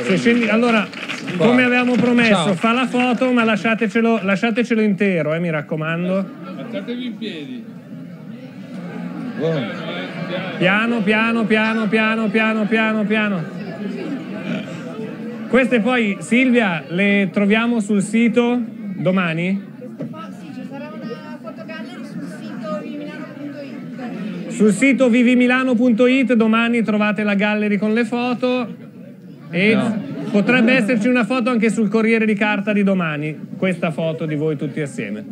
Se scendi, allora, come avevamo promesso, Ciao. fa la foto, ma lasciatecelo intero, mi raccomando. Alzatevi in piedi. Piano, piano, piano, piano, piano, piano, piano. Queste poi, Silvia, le troviamo sul sito domani? Sì, ci sarà una fotogallery sul sito vivimilano.it. Sul sito vivimilano.it domani trovate la gallery con le foto e potrebbe esserci una foto anche sul Corriere di Carta di domani, questa foto di voi tutti assieme.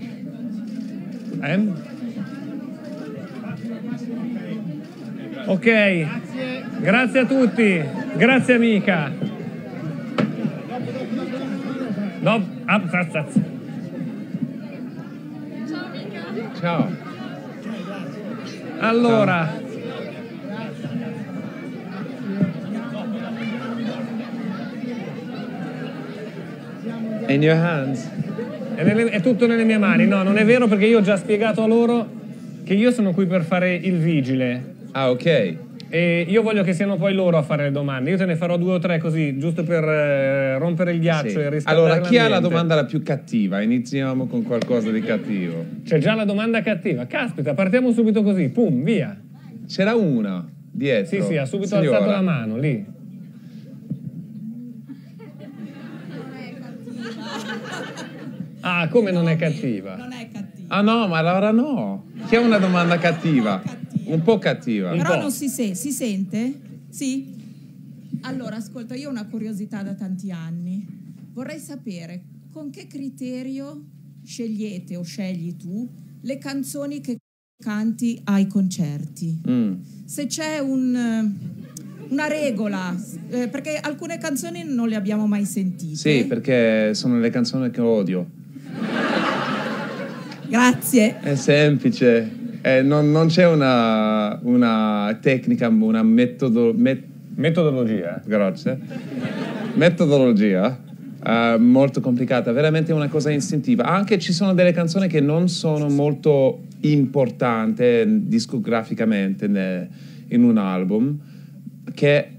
Ok, grazie a tutti, grazie amica. Ciao. Allora, In your hands. è tutto nelle mie mani. No, non è vero, perché io ho già spiegato a loro che io sono qui per fare il vigile. Ah, ok. E io voglio che siano poi loro a fare le domande. Io te ne farò 2 o 3 così, giusto per rompere il ghiaccio Sì. e riscaldare Allora, chi ha la l'ambiente. domanda la più cattiva? Iniziamo con qualcosa di cattivo. C'è già la domanda cattiva. Caspita, partiamo subito così. Pum, via. C'era una dietro. Sì, ha subito Signora. alzato la mano, lì. Ah, come non è cattiva? Non è cattivo. Ah no, ma allora no. Chi ha una domanda cattiva? Un po' cattiva. Un Però po'. non si sente? Sì? Allora, ascolta, io ho una curiosità da tanti anni. Vorrei sapere con che criterio scegliete o scegli tu le canzoni che canti ai concerti. Se c'è una regola, perché alcune canzoni non le abbiamo mai sentite. Sì, perché sono le canzoni che odio. Grazie. È semplice. Non c'è una tecnica, una Metodologia. grazie. Metodologia molto complicata, veramente una cosa istintiva. Anche ci sono delle canzoni che non sono molto importanti discograficamente in un album, che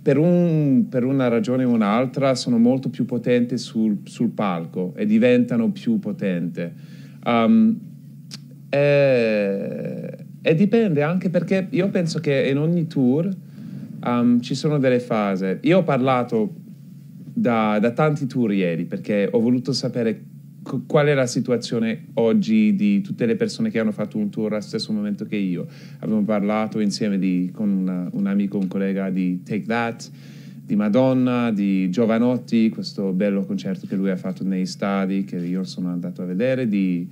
per una ragione o un'altra sono molto più potenti sul palco e diventano più potenti. E dipende anche, perché io penso che in ogni tour ci sono delle fasi. Io ho parlato da tanti tour ieri, perché ho voluto sapere qual è la situazione oggi di tutte le persone che hanno fatto un tour allo stesso momento che io. Abbiamo parlato insieme con un amico, un collega di Take That, di Madonna, di Giovanotti, questo bello concerto che lui ha fatto nei stadi, che io sono andato a vedere, di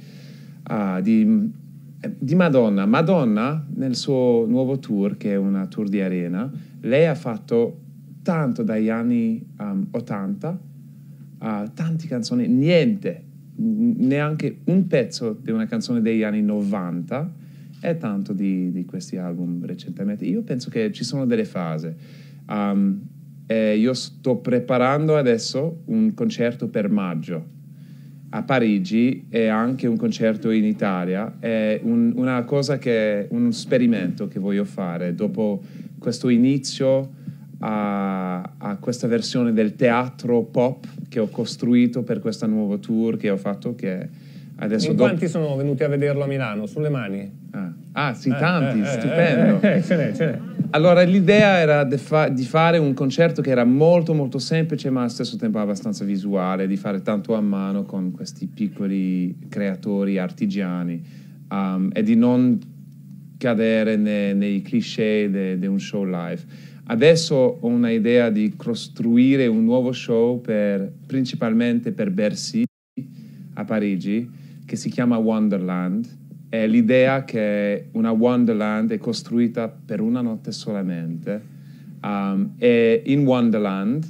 Madonna. Madonna, nel suo nuovo tour, che è una tour di arena, lei ha fatto tanto dagli anni 80, tante canzoni, neanche un pezzo di una canzone degli anni 90 e tanto di questi album recentemente. Io penso che ci sono delle fasi. E io sto preparando adesso un concerto per maggio a Parigi e anche un concerto in Italia. È una cosa un esperimento che voglio fare dopo questo inizio a questa versione del teatro pop che ho costruito per questo nuovo tour che ho fatto, che adesso In quanti sono venuti a vederlo a Milano? Sulle mani? Sì, tanti, stupendo. Ce n'è. Allora, l'idea era di fare un concerto che era molto molto semplice, ma allo stesso tempo abbastanza visuale, di fare tanto a mano con questi piccoli creatori artigiani, e di non cadere nei cliché di un show live. Adesso ho una idea di costruire un nuovo show principalmente per Bercy a Parigi, che si chiama Wonderland. È l'idea che una Wonderland è costruita per una notte solamente, e in Wonderland,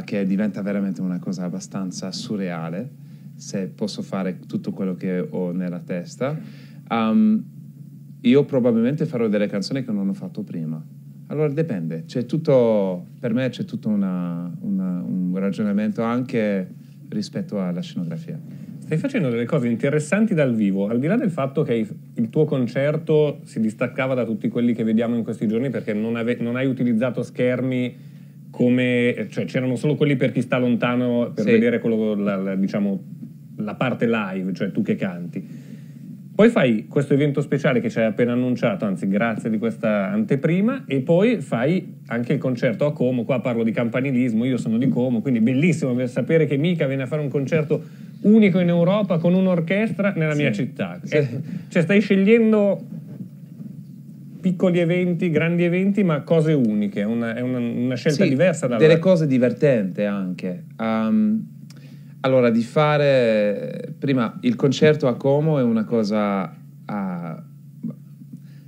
che diventa veramente una cosa abbastanza surreale, se posso fare tutto quello che ho nella testa, io probabilmente farò delle canzoni che non ho fatto prima. Allora dipende, per me c'è tutto un ragionamento anche rispetto alla scenografia. Stai facendo delle cose interessanti dal vivo, al di là del fatto che il tuo concerto si distaccava da tutti quelli che vediamo in questi giorni, perché non hai utilizzato schermi come, cioè c'erano solo quelli per chi sta lontano per vedere quello, diciamo, la parte live, cioè tu che canti. Poi fai questo evento speciale che ci hai appena annunciato, anzi grazie di questa anteprima, e poi fai anche il concerto a Como. Qua parlo di campanilismo, io sono di Como, quindi bellissimo per sapere che Mika viene a fare un concerto unico in Europa con un'orchestra nella mia città. Cioè stai scegliendo piccoli eventi, grandi eventi, ma cose uniche, è una scelta diversa delle cose divertenti anche. Allora, di fare prima il concerto a Como è una cosa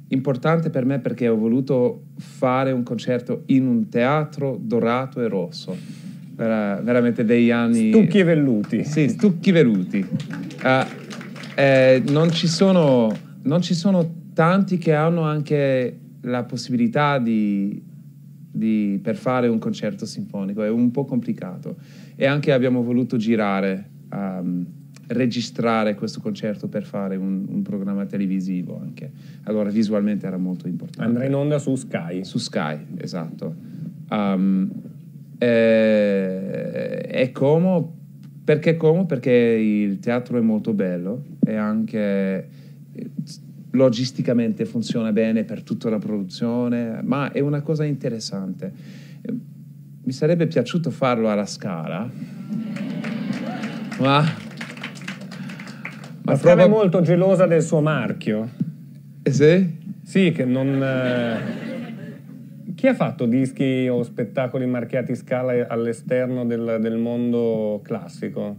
importante per me, perché ho voluto fare un concerto in un teatro dorato e rosso. Veramente degli anni... Stucchi e velluti. Sì, stucchi velluti. Non ci sono tanti che hanno anche la possibilità per fare un concerto sinfonico. È un po' complicato. E anche abbiamo voluto registrare questo concerto per fare un programma televisivo anche. Allora visualmente era molto importante. Andrà in onda su Sky. Su Sky, esatto. E Como, perché Como? Perché il teatro è molto bello e anche logisticamente funziona bene per tutta la produzione, ma è una cosa interessante. Mi sarebbe piaciuto farlo alla Scala, ma La Scala è molto gelosa del suo marchio. Sì? Sì, che non... Chi ha fatto dischi o spettacoli marchiati Scala all'esterno del mondo classico?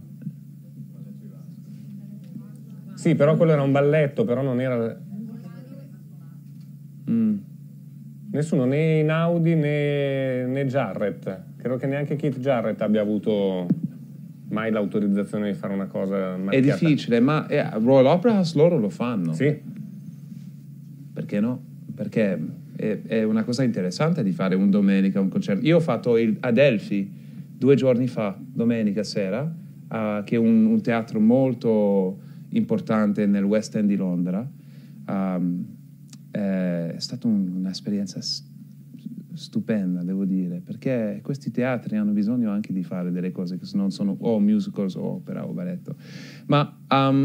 Sì, però quello era un balletto, però non era... Nessuno, né Einaudi né Jarrett. Credo che neanche Keith Jarrett abbia avuto mai l'autorizzazione di fare una cosa marchiata. È difficile, ma Royal Opera House loro lo fanno. Sì. Perché no? Perché è una cosa interessante di fare un domenica un concerto. Io ho fatto il Adelphi 2 giorni fa, domenica sera, che è un teatro molto importante nel West End di Londra. È stata un'esperienza stupenda, devo dire, perché questi teatri hanno bisogno anche di fare delle cose che non sono o musicals o opera o balletto. Ma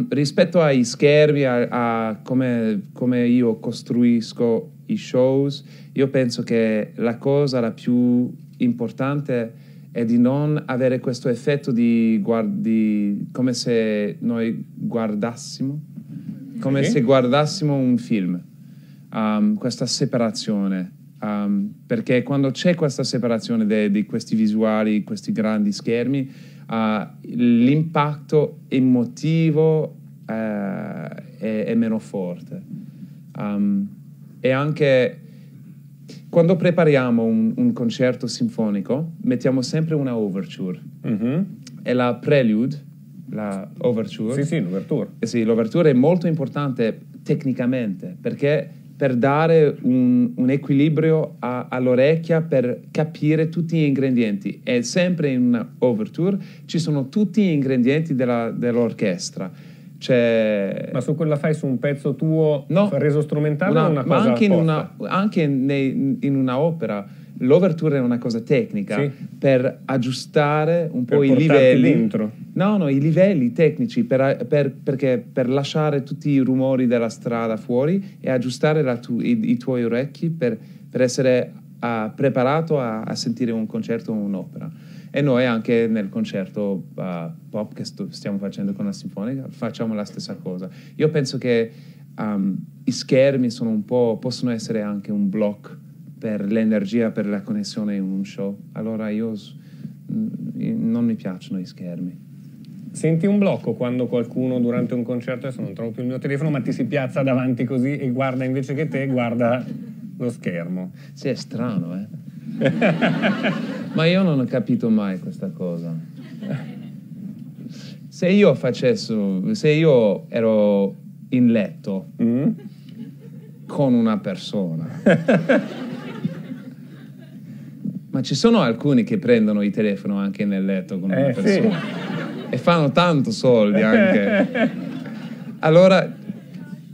rispetto ai schermi, a come io costruisco i shows, io penso che la cosa la più importante è di non avere questo effetto di come se noi guardassimo, come se guardassimo un film. Questa separazione, perché quando c'è questa separazione di questi visuali, questi grandi schermi, l'impatto emotivo è meno forte. E anche quando prepariamo un concerto sinfonico mettiamo sempre una overture. E la prelude, la overture, sì, l'ouverture. Sì, l'ouverture è molto importante tecnicamente, perché per dare un equilibrio all'orecchia, per capire tutti gli ingredienti. E sempre in una overture ci sono tutti gli ingredienti dell'orchestra. Ma su quella fai su un pezzo tuo reso strumentale o una ma cosa anche in una opera l'overture è una cosa tecnica, per aggiustare un po' i livelli dentro. No, i livelli tecnici perché per lasciare tutti i rumori della strada fuori e aggiustare i tuoi orecchi per essere preparato a sentire un concerto o un'opera. E noi anche nel concerto pop che stiamo facendo con la Sinfonica facciamo la stessa cosa. Io penso che i schermi possono essere anche un blocco per l'energia, per la connessione in un show. Allora non mi piacciono i schermi. Senti un blocco quando qualcuno durante un concerto, adesso non trovo più il mio telefono, ma ti si piazza davanti così e guarda, invece che te, guarda lo schermo. Sì, è strano, Ma io non ho capito mai questa cosa. Se io ero in letto con una persona, ma ci sono alcuni che prendono il telefono anche nel letto con una persona e fanno tanto soldi anche. Allora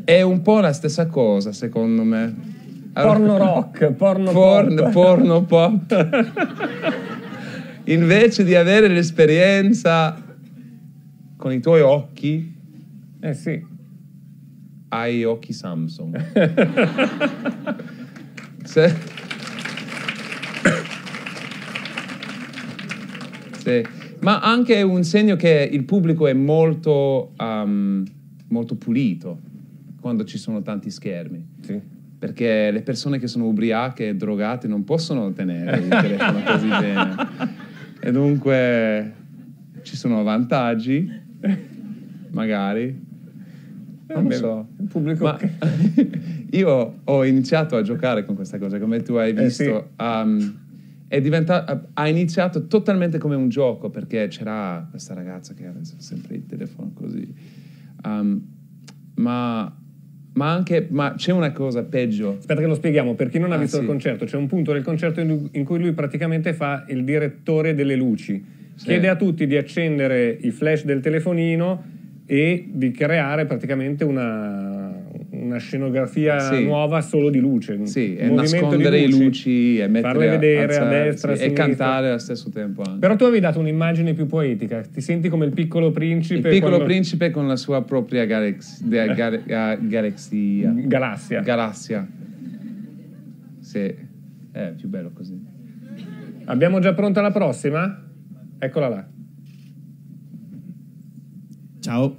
è un po' la stessa cosa, secondo me. Porno rock, porno pop. invece di avere l'esperienza con i tuoi occhi, sì, hai occhi Samsung. Sì. Ma anche un segno che il pubblico è molto, molto pulito quando ci sono tanti schermi. sì. Perché le persone che sono ubriache e drogate non possono tenere il telefono così bene. E dunque ci sono vantaggi, magari. Non lo so. Il pubblico... Ma io ho iniziato a giocare con questa cosa, come tu hai visto. Sì. Ha iniziato totalmente come un gioco, perché c'era questa ragazza che aveva sempre il telefono così. Ma c'è una cosa peggio. Aspetta che lo spieghiamo, per chi non ha visto sì. il concerto, c'è un punto del concerto in cui lui praticamente fa il direttore delle luci. Sì. Chiede a tutti di accendere i flash del telefonino e di creare praticamente una scenografia nuova solo di luce. Sì, e nascondere i luci e farle vedere a destra, a e sinistra. cantare allo stesso tempo anche. Però tu avevi dato un'immagine più poetica, ti senti come il piccolo principe. Il piccolo principe con la sua propria galassia. Sì, è più bello così. Abbiamo già pronta la prossima? Eccola là. Ciao.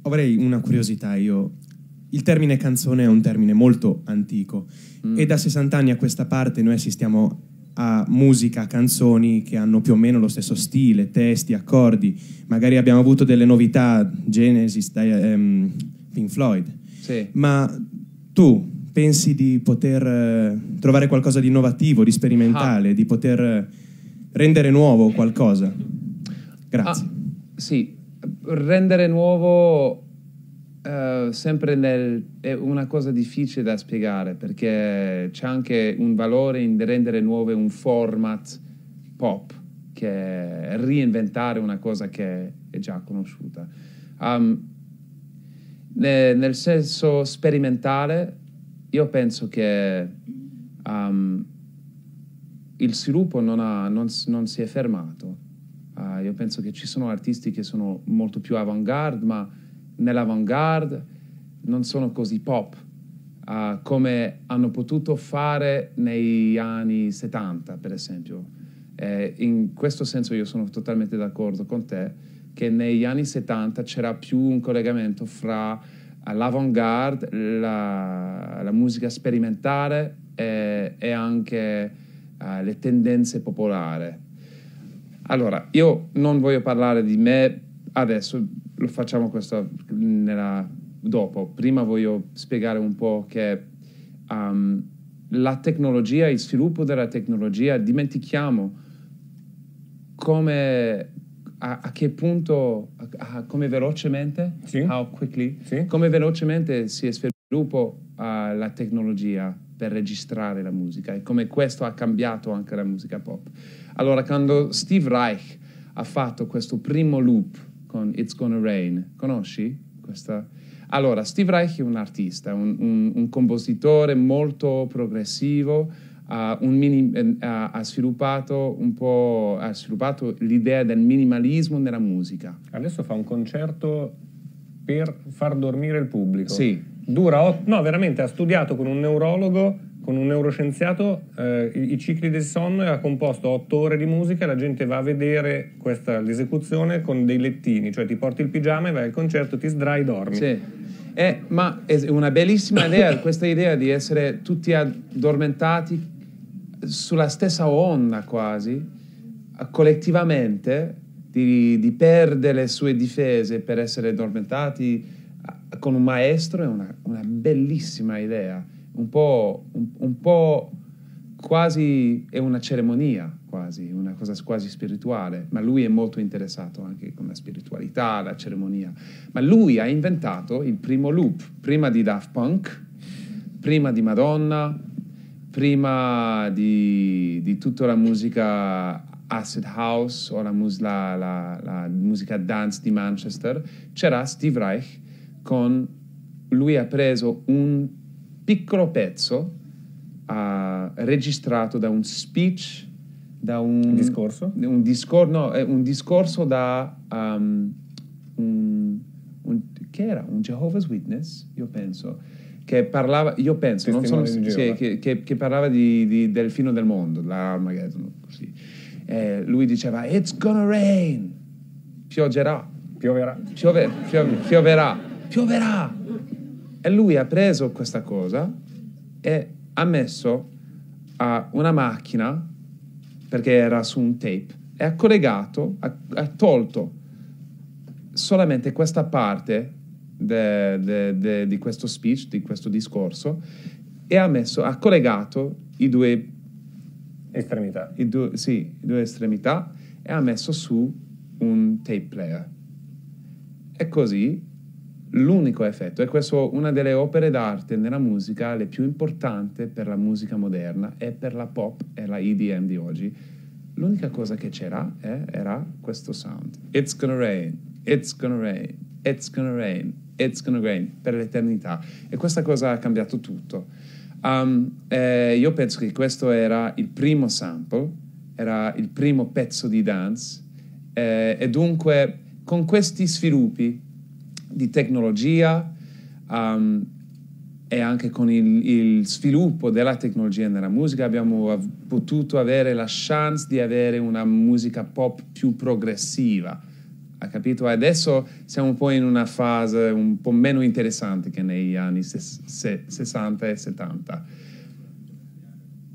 Avrei una curiosità io. Il termine canzone è un termine molto antico e da 60 anni a questa parte noi assistiamo a musica, canzoni che hanno più o meno lo stesso stile, testi, accordi. Magari abbiamo avuto delle novità, Genesis, Pink Floyd. Sì. Ma tu pensi di poter trovare qualcosa di innovativo, di sperimentale, di poter rendere nuovo qualcosa? Grazie. Sì, rendere nuovo sempre è una cosa difficile da spiegare, perché c'è anche un valore in rendere nuovo un format pop, che è reinventare una cosa che è già conosciuta. Nel senso sperimentale, io penso che il sviluppo non si è fermato. Io penso che ci sono artisti che sono molto più avant-garde, ma nell'avant-garde non sono così pop come hanno potuto fare negli anni 70, per esempio. In questo senso io sono totalmente d'accordo con te che negli anni 70 c'era più un collegamento fra l'avant-garde, la musica sperimentale e anche le tendenze popolari. Allora, io non voglio parlare di me adesso, lo facciamo questo dopo. Prima voglio spiegare un po' che la tecnologia, il sviluppo della tecnologia, dimentichiamo a che punto, come velocemente, how quickly, come velocemente si sviluppa la tecnologia per registrare la musica e come questo ha cambiato anche la musica pop. Allora, quando Steve Reich ha fatto questo primo loop con It's Gonna Rain, conosci questa? Allora, Steve Reich è un artista, un compositore molto progressivo, ha sviluppato l'idea del minimalismo nella musica. Adesso fa un concerto per far dormire il pubblico. Sì. Veramente, ha studiato con un neurologo, con un neuroscienziato, i cicli del sonno e ha composto 8 ore di musica e la gente va a vedere l'esecuzione con dei lettini, cioè ti porti il pigiama e vai al concerto, ti sdrai, dormi. Sì. Ma è una bellissima idea, questa idea di essere tutti addormentati sulla stessa onda quasi, collettivamente, di perdere le sue difese per essere addormentati con un maestro è una bellissima idea. Un po' quasi è una cerimonia, quasi una cosa quasi spirituale, ma lui è molto interessato anche con la spiritualità, la cerimonia. Ma lui ha inventato il primo loop, prima di Daft Punk, prima di Madonna, prima di tutta la musica acid house o la musica dance di Manchester. C'era Steve Reich lui ha preso un piccolo pezzo registrato da un speech un discorso? Un discorso da che era? Un Jehovah's Witness, io penso, che parlava, non sono, che parlava del fine del mondo, l'Armageddon, così. Lui diceva, it's gonna rain, pioverà. E lui ha preso questa cosa e ha messo a una macchina, perché era su un tape, e ha collegato, ha tolto solamente questa parte di questo speech, di questo discorso, e ha collegato i due estremità. I due estremità, e ha messo su un tape player. E così l'unico effetto, e questo è una delle opere d'arte nella musica le più importanti per la musica moderna e per la pop e la EDM di oggi. L'unica cosa che c'era era questo sound. It's gonna rain, it's gonna rain, it's gonna rain, it's gonna rain, per l'eternità. E questa cosa ha cambiato tutto. Io penso che questo era il primo sample, era il primo pezzo di dance, e dunque con questi sviluppi di tecnologia e anche con il sviluppo della tecnologia nella musica abbiamo potuto avere la chance di avere una musica pop più progressiva, ha capito? Adesso siamo un po' in una fase un po' meno interessante che negli anni 60 e 70.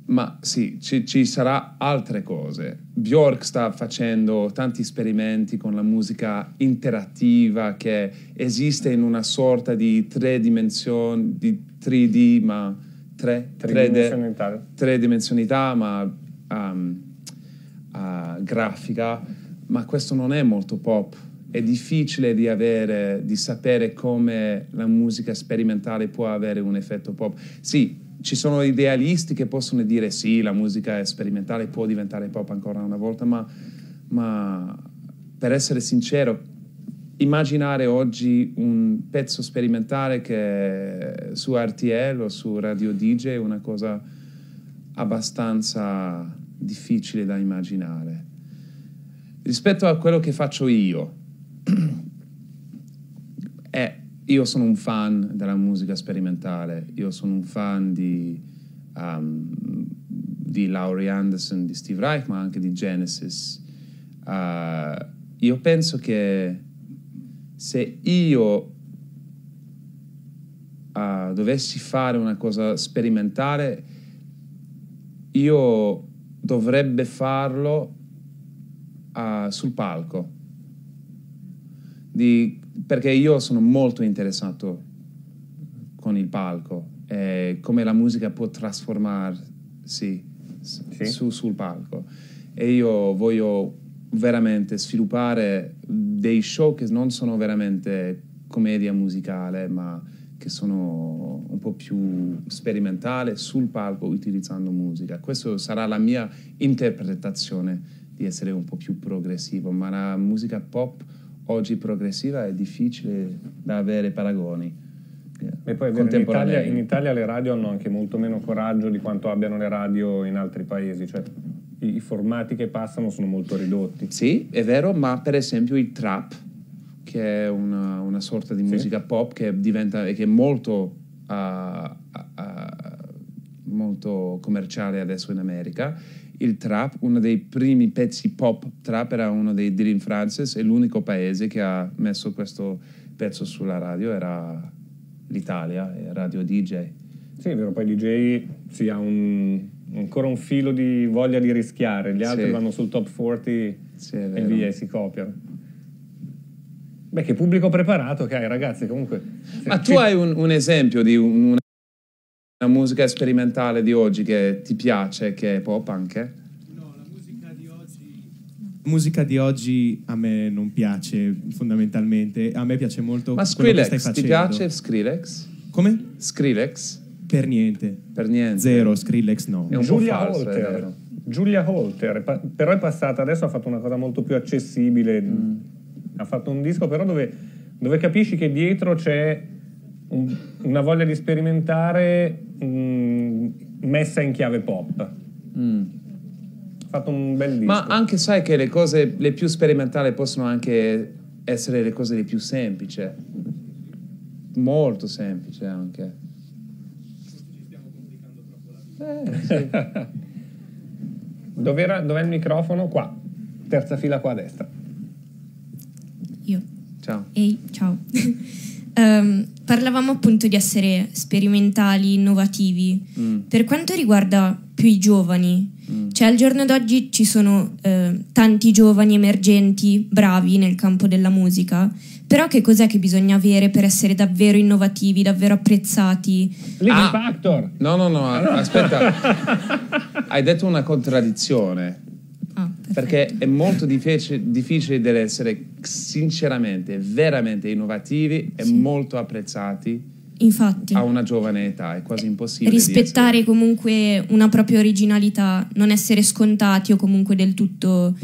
Ma sì, ci sarà altre cose. Björk sta facendo tanti esperimenti con la musica interattiva che esiste in una sorta di tre dimensionalità, ma grafica. Ma questo non è molto pop. È difficile di sapere come la musica sperimentale può avere un effetto pop. Sì, ci sono idealisti che possono dire sì, la musica sperimentale può diventare pop ancora una volta, ma per essere sincero, immaginare oggi un pezzo sperimentale che su RTL o su Radio DJ è una cosa abbastanza difficile da immaginare. Rispetto a quello che faccio io sono un fan della musica sperimentale, io sono un fan di Laurie Anderson, di Steve Reich, ma anche di Genesis. Io penso che se io dovessi fare una cosa sperimentale, io dovrebbe farlo sul palco, perché io sono molto interessato con il palco e come la musica può trasformarsi sul palco, e io voglio veramente sviluppare dei show che non sono veramente commedia musicale, ma che sono un po' più sperimentale sul palco utilizzando musica. Questa sarà la mia interpretazione di essere un po' più progressivo, ma la musica pop oggi progressiva è difficile da avere paragoni. E poi in Italia le radio hanno anche molto meno coraggio di quanto abbiano le radio in altri paesi, cioè i formati che passano sono molto ridotti. Sì, è vero, ma per esempio il trap, che è una sorta di musica pop che è molto molto commerciale adesso in America. Il trap, uno dei primi pezzi pop trap era uno dei Dylan Francis, e l'unico paese che ha messo questo pezzo sulla radio era l'Italia, Radio DJ. Sì, è vero, poi DJ si ha ancora un filo di voglia di rischiare, gli altri vanno sul top 40 e via, e si copiano. Beh, che pubblico preparato che hai, ragazzi, comunque. Ma tu hai un esempio di una musica sperimentale di oggi che ti piace, che è pop anche? No, la musica di oggi a me non piace fondamentalmente, a me piace molto. Ma Skrillex, ti piace Skrillex? Come? Skrillex? Per niente. Zero, Skrillex no. È un Giulia po' falso, è vero. Giulia Holter, però è passata, adesso ha fatto una cosa molto più accessibile, ha fatto un disco però dove capisci che dietro c'è una voglia di sperimentare messa in chiave pop. Ha fatto un bel disco. Ma anche sai che le cose le più sperimentali possono anche essere le cose le più semplici, molto semplici anche. Sì. Dov'è il microfono? Qua, terza fila qua a destra. Io. Ciao. Ehi, ciao. Parlavamo appunto di essere sperimentali, innovativi. Per quanto riguarda più i giovani, cioè al giorno d'oggi ci sono tanti giovani emergenti, bravi nel campo della musica, però che cos'è che bisogna avere per essere davvero innovativi, davvero apprezzati? Living Factor! No, aspetta. Hai detto una contraddizione. Perché è molto difficile dell'essere sinceramente, veramente innovativi e molto apprezzati. Infatti, a una giovane età è quasi impossibile rispettare comunque una propria originalità, non essere scontati o comunque del tutto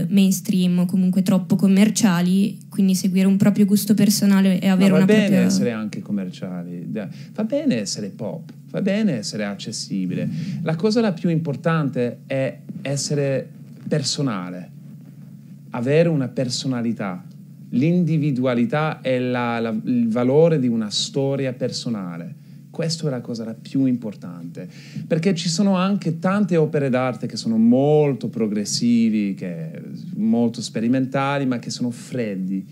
mainstream o comunque troppo commerciali, quindi seguire un proprio gusto personale e avere una propria... Va bene essere anche commerciali, va bene essere pop, va bene essere accessibile. La cosa la più importante è essere personale, avere una personalità. L'individualità è il valore di una storia personale. Questa è la cosa la più importante, perché ci sono anche tante opere d'arte che sono molto progressivi, molto sperimentali, ma che sono freddi.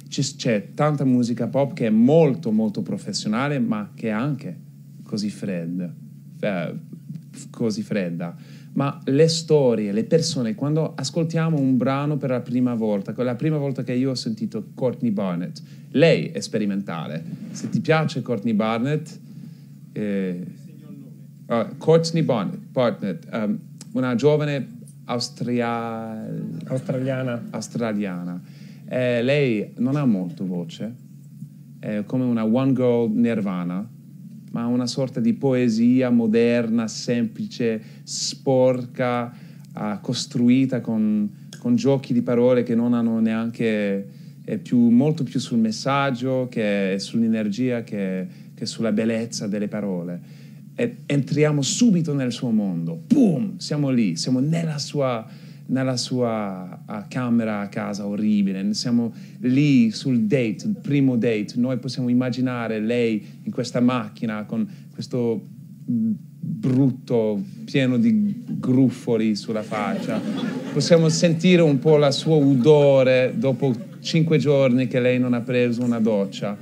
C'è tanta musica pop che è molto molto professionale, ma che è anche così fredda. Ma le storie, le persone, quando ascoltiamo un brano per la prima volta che io ho sentito Courtney Barnett, lei è sperimentale. Se ti piace Courtney Barnett, Courtney Barnett, una giovane australiana. Lei non ha molto voce, è come una one girl Nirvana, ma una sorta di poesia moderna, semplice, sporca, costruita con giochi di parole che non hanno neanche, molto più sul messaggio, che sull'energia, che sulla bellezza delle parole. E entriamo subito nel suo mondo, boom, siamo lì, siamo nella sua camera a casa orribile, siamo lì sul date, il primo date. Noi possiamo immaginare lei in questa macchina con questo brutto pieno di gruffoli sulla faccia, possiamo sentire un po' la sua odore dopo 5 giorni che lei non ha preso una doccia,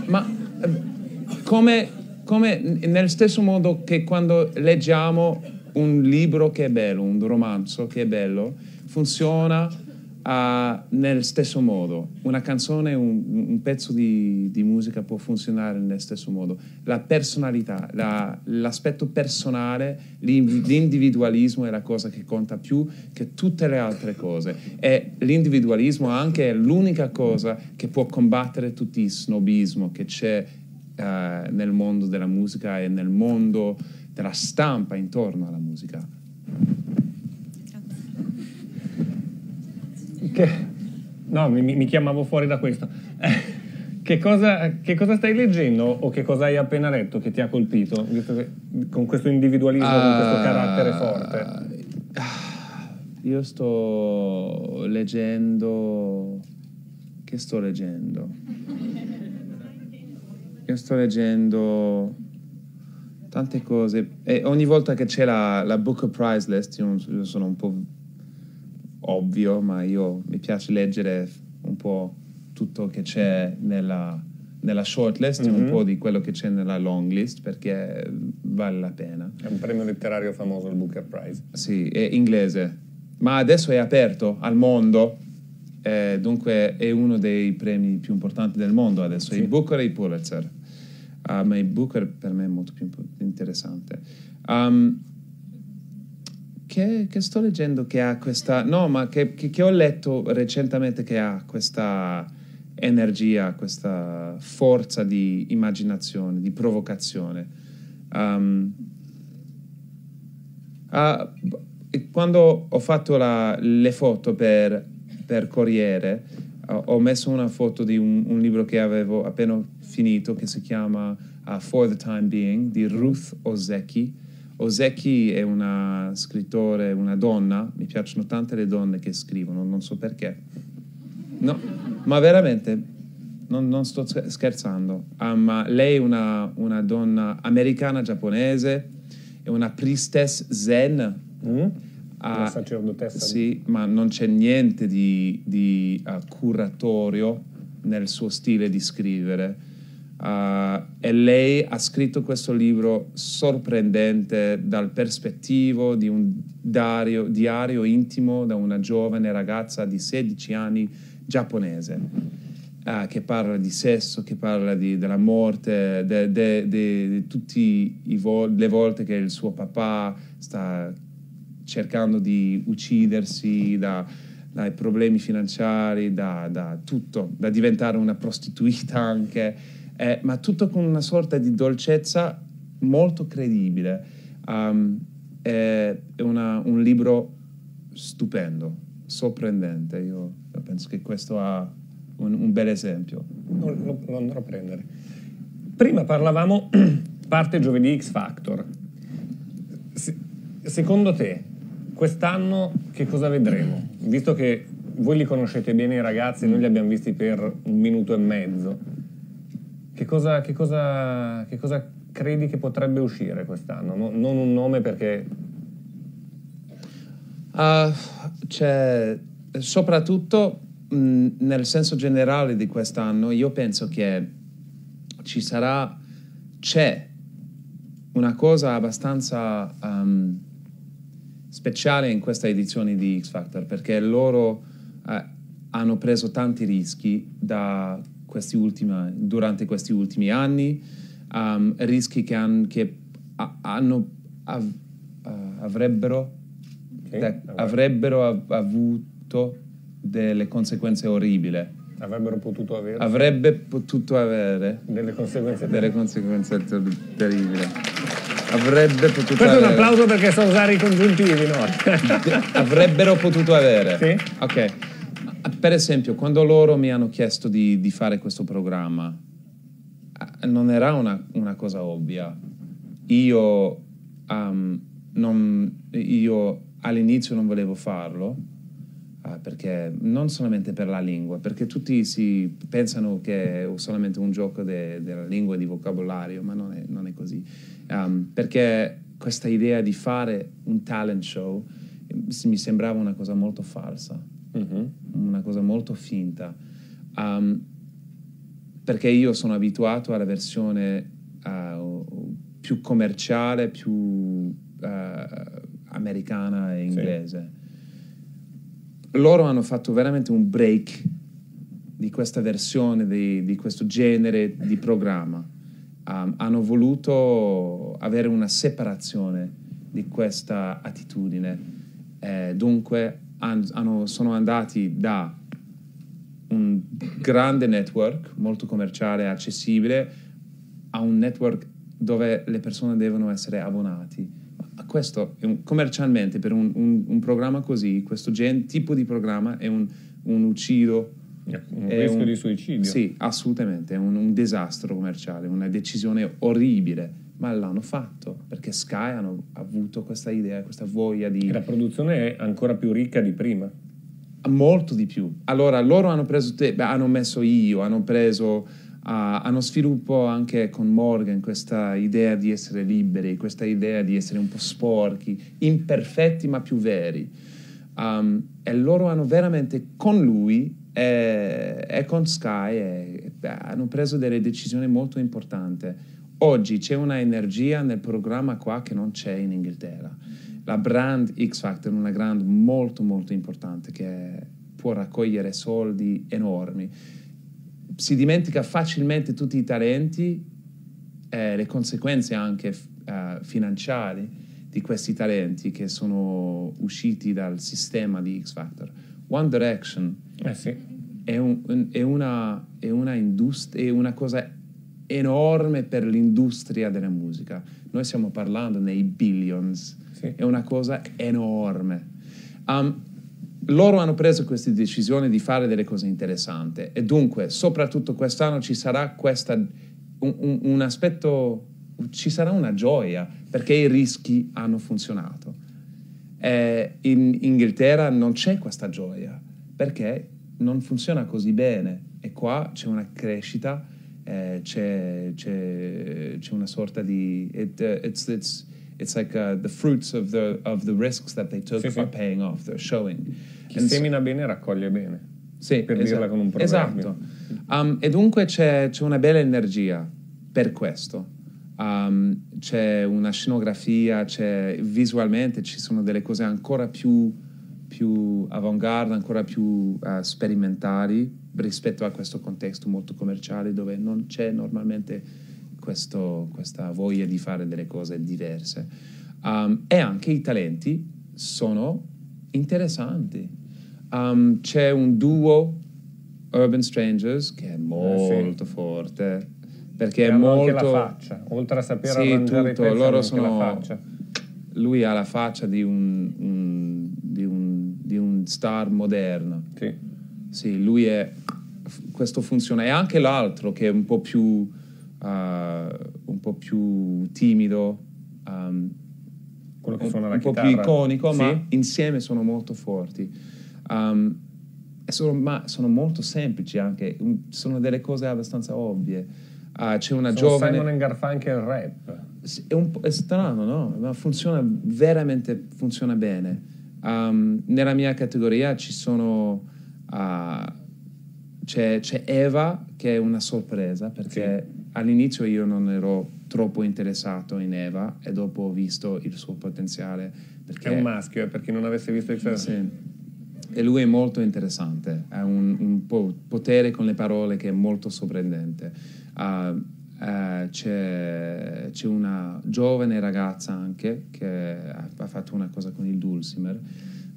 ma come nel stesso modo che quando leggiamo un libro che è bello, un romanzo che è bello, funziona nel stesso modo. Una canzone, un pezzo di musica può funzionare nel stesso modo. La personalità, l'aspetto personale, l'individualismo è la cosa che conta più che tutte le altre cose. E l'individualismo anche è l'unica cosa che può combattere tutti il snobismo che c'è nel mondo della musica e nel mondo della stampa intorno alla musica. No, mi chiamavo fuori da questo. Che cosa stai leggendo o che cosa hai appena letto che ti ha colpito, visto che, con questo individualismo, con questo carattere forte? Io sto leggendo... Che sto leggendo? Io sto leggendo tante cose e ogni volta che c'è la Booker Prize List io sono un po' ovvio, ma mi piace leggere un po' tutto che c'è nella shortlist, un po' di quello che c'è nella long list, perché vale la pena. È un premio letterario famoso, il Booker Prize. Sì, è inglese, ma adesso è aperto al mondo, dunque è uno dei premi più importanti del mondo adesso, sì. Il Booker e il Pulitzer. Ma il Booker per me è molto più interessante. Che sto leggendo che ha questa... No, ma che ho letto recentemente che ha questa energia, questa forza di immaginazione, di provocazione. Quando ho fatto le foto per Corriere, ho messo una foto di un libro che avevo appena finito che si chiama For the Time Being di Ruth Ozeki. Ozeki è una scrittore, una donna, mi piacciono tante le donne che scrivono, non so perché. No, ma veramente, non sto scherzando. Ma lei è una donna americana giapponese, è una priestess zen. Una sacerdotessa. Sì, ma non c'è niente di curatorio nel suo stile di scrivere. E lei ha scritto questo libro sorprendente dal perspettivo di un diario intimo da una giovane ragazza di 16 anni giapponese, che parla di sesso, che parla della morte, di tutte le volte che il suo papà sta cercando di uccidersi, dai problemi finanziari, da tutto, da diventare una prostituita anche. Ma tutto con una sorta di dolcezza molto credibile. È un libro stupendo, sorprendente. Io penso che questo ha un bel esempio. Lo andrò a prendere. Prima parlavamo, parte giovedì X Factor. Secondo te, quest'anno che cosa vedremo? Visto che voi li conoscete bene i ragazzi, noi li abbiamo visti per 1 minuto e mezzo. Che cosa credi che potrebbe uscire quest'anno? Non un nome perché... soprattutto nel senso generale di quest'anno, io penso che c'è una cosa abbastanza speciale in questa edizione di X Factor, perché loro hanno preso tanti rischi durante questi ultimi anni, rischi che avrebbero avuto delle conseguenze orribili. Avrebbe potuto avere delle conseguenze terribili. Questo è un applauso perché so usare i congiuntivi, no? Avrebbero potuto avere. Sì? Ok. Per esempio, quando loro mi hanno chiesto di fare questo programma, non era una cosa ovvia. Io all'inizio non volevo farlo, perché non solamente per la lingua, perché tutti si pensano che è solamente un gioco della lingua e di vocabolario, ma non è così. Perché questa idea di fare un talent show mi sembrava una cosa molto falsa. Una cosa molto finta, perché io sono abituato alla versione più commerciale, più americana e inglese. Sì. Loro hanno fatto veramente un break di questa versione, di questo genere di programma. Hanno voluto avere una separazione di questa attitudine, dunque sono andati da un grande network molto commerciale e accessibile a un network dove le persone devono essere abbonati. Questo commercialmente per un programma così, questo tipo di programma è un uccido, un rischio di suicidio. Sì, assolutamente, è un disastro commerciale, una decisione orribile. Ma l'hanno fatto perché Sky hanno avuto questa idea, questa voglia di... E la produzione è ancora più ricca di prima. Molto di più. Allora, loro hanno preso hanno messo hanno sviluppato anche con Morgan questa idea di essere liberi, questa idea di essere un po' sporchi, imperfetti ma più veri. E loro hanno veramente con lui e con Sky hanno preso delle decisioni molto importanti. Oggi c'è una energia nel programma qua che non c'è in Inghilterra. La brand X Factor è una brand molto molto importante che può raccogliere soldi enormi. Si dimentica facilmente tutti i talenti, le conseguenze anche finanziarie di questi talenti che sono usciti dal sistema di X Factor. One Direction sì. è una industria, è una cosa enorme per l'industria della musica. Noi stiamo parlando nei billions, sì. È una cosa enorme. Loro hanno preso questa decisione di fare delle cose interessanti e dunque, soprattutto quest'anno ci sarà un aspetto ci sarà una gioia perché i rischi hanno funzionato. In Inghilterra non c'è questa gioia perché non funziona così bene e qua c'è una crescita, c'è una sorta di it's like the fruits of the risks that they took are paying off, they're showing. Chi semina bene raccoglie bene. Sì, per dirla con un proverbio. Esatto. E dunque c'è una bella energia per questo. C'è una scenografia, visualmente ci sono delle cose ancora più avant-garde, ancora più sperimentali rispetto a questo contesto molto commerciale dove non c'è normalmente questa voglia di fare delle cose diverse. E anche i talenti sono interessanti. C'è un duo, Urban Strangers, che è molto forte. Perché è molto anche la faccia, oltre a sapere arrangiare tutto, loro sono la faccia. Lui ha la faccia di un star moderno. Sì, lui è questo funziona. E anche l'altro che è un po' più timido, quello che suona la un chitarra. po' più iconico, ma insieme sono molto forti. Sono molto semplici anche, sono delle cose abbastanza ovvie. C'è una giovane Simon & Garfunkel il rap. È strano, no? Ma funziona bene. Nella mia categoria c'è Eva, che è una sorpresa perché all'inizio io non ero troppo interessato in Eva e dopo ho visto il suo potenziale perché è un maschio, per chi non avesse visto il film. Sì. E lui è molto interessante, ha un potere con le parole che è molto sorprendente. C'è una giovane ragazza anche che ha fatto una cosa con il dulcimer.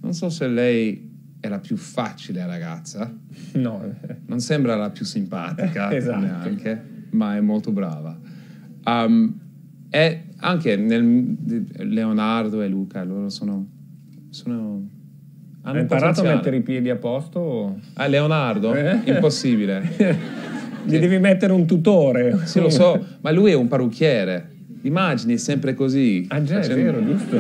Non so se lei è la più facile ragazza, no, non sembra la più simpatica esatto. neanche, ma è molto brava. E anche Leonardo e Luca, loro hanno hai imparato a potenziale. mettere i piedi a posto? Leonardo? Impossibile. Gli devi mettere un tutore. Sì, lo so, ma lui è un parrucchiere. Immagini sempre così. Ah già, è vero, giusto.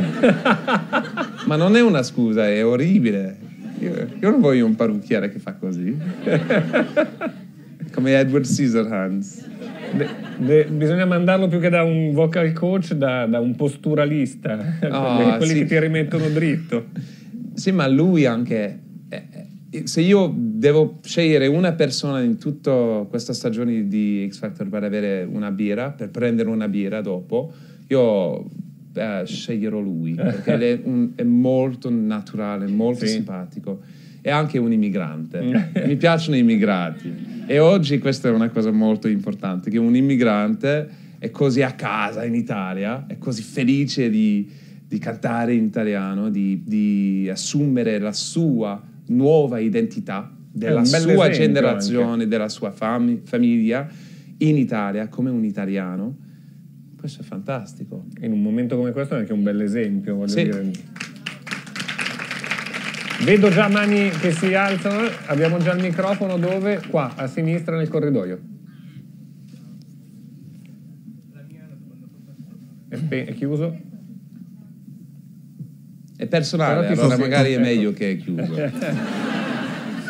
Ma non è una scusa, è orribile. Io non voglio un parrucchiere che fa così. Come Edward Scissorhands. Bisogna mandarlo più che da un vocal coach, da un posturalista. Quelli che ti rimettono dritto. Sì, ma lui anche... se io devo scegliere una persona in tutta questa stagione di X Factor per avere una birra, per prendere una birra dopo, io sceglierò lui, perché è molto naturale, molto simpatico. È anche un immigrante. Mi piacciono gli immigrati. E oggi questa è una cosa molto importante, che un immigrante è così a casa in Italia, è così felice di cantare in italiano, di assumere la sua nuova identità della sua generazione, anche della sua famiglia in Italia come un italiano. Questo è fantastico. In un momento come questo è anche un bel esempio, voglio dire. Vedo già mani che si alzano. Abbiamo già il microfono dove? Qua, a sinistra nel corridoio. È chiuso? È personale, allora magari è meglio che è chiuso.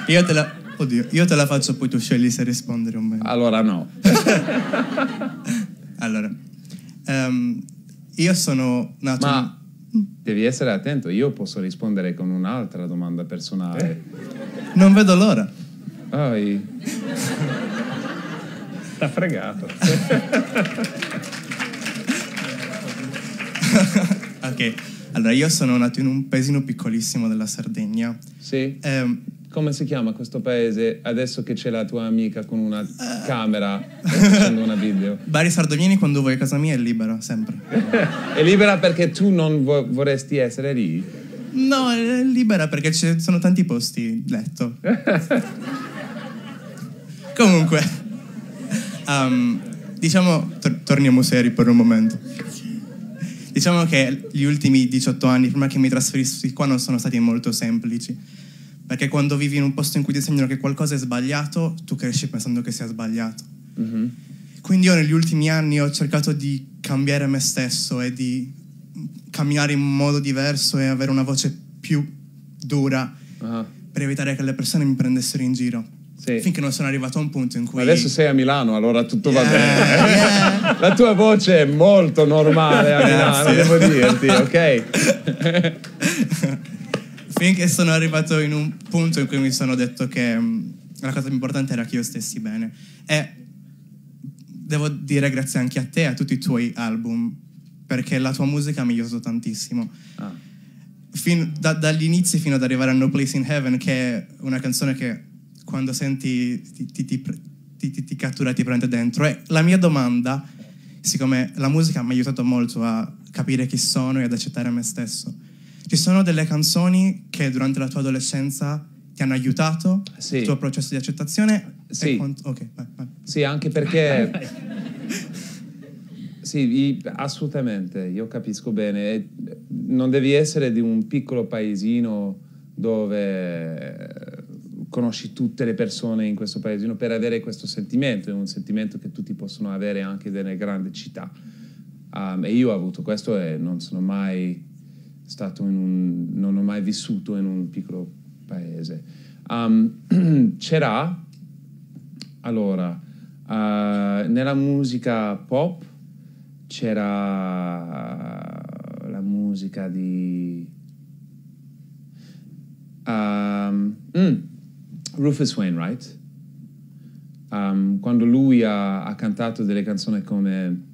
Io te la faccio, poi tu scegli se rispondere o meno. Allora no. Allora, io sono nato... Ma devi essere attento, io posso rispondere con un'altra domanda personale. Non vedo l'ora. Sta fregato. Ok, allora io sono nato in un paesino piccolissimo della Sardegna. Sì? Come si chiama questo paese adesso che c'è la tua amica con una camera facendo una video? Bari Sardognini, quando vuoi a casa mia è libera, sempre. È libera perché tu non vorresti essere lì? No, è libera perché ci sono tanti posti letto. Comunque, diciamo, torniamo seri per un momento. Diciamo che gli ultimi 18 anni, prima che mi trasferissi qua, non sono stati molto semplici. Perché quando vivi in un posto in cui ti insegnano che qualcosa è sbagliato, tu cresci pensando che sia sbagliato. Mm-hmm. Quindi io negli ultimi anni ho cercato di cambiare me stesso e di camminare in modo diverso e avere una voce più dura per evitare che le persone mi prendessero in giro. Sì. Finché non sono arrivato a un punto in cui... Adesso sei a Milano, allora tutto va bene. La tua voce è molto normale a Milano, devo dirti, ok? Finché sono arrivato in un punto in cui mi sono detto che la cosa più importante era che io stessi bene. E devo dire grazie anche a te e a tutti i tuoi album, perché la tua musica mi ha aiutato tantissimo. Dagli inizi fino ad arrivare a No Place in Heaven, che è una canzone che quando senti ti cattura, ti prende dentro. E la mia domanda, siccome la musica mi ha aiutato molto a capire chi sono e ad accettare me stesso, ci sono delle canzoni che durante la tua adolescenza ti hanno aiutato il tuo processo di accettazione? Sì. Ok, vai. Sì, anche perché... Sì, assolutamente, io capisco bene. Non devi essere di un piccolo paesino dove conosci tutte le persone in questo paesino per avere questo sentimento. È un sentimento che tutti possono avere anche nelle grandi città. E io ho avuto questo e non sono mai stato non ho mai vissuto in un piccolo paese. C'era allora nella musica pop c'era la musica di Rufus Wainwright, quando lui ha cantato delle canzoni come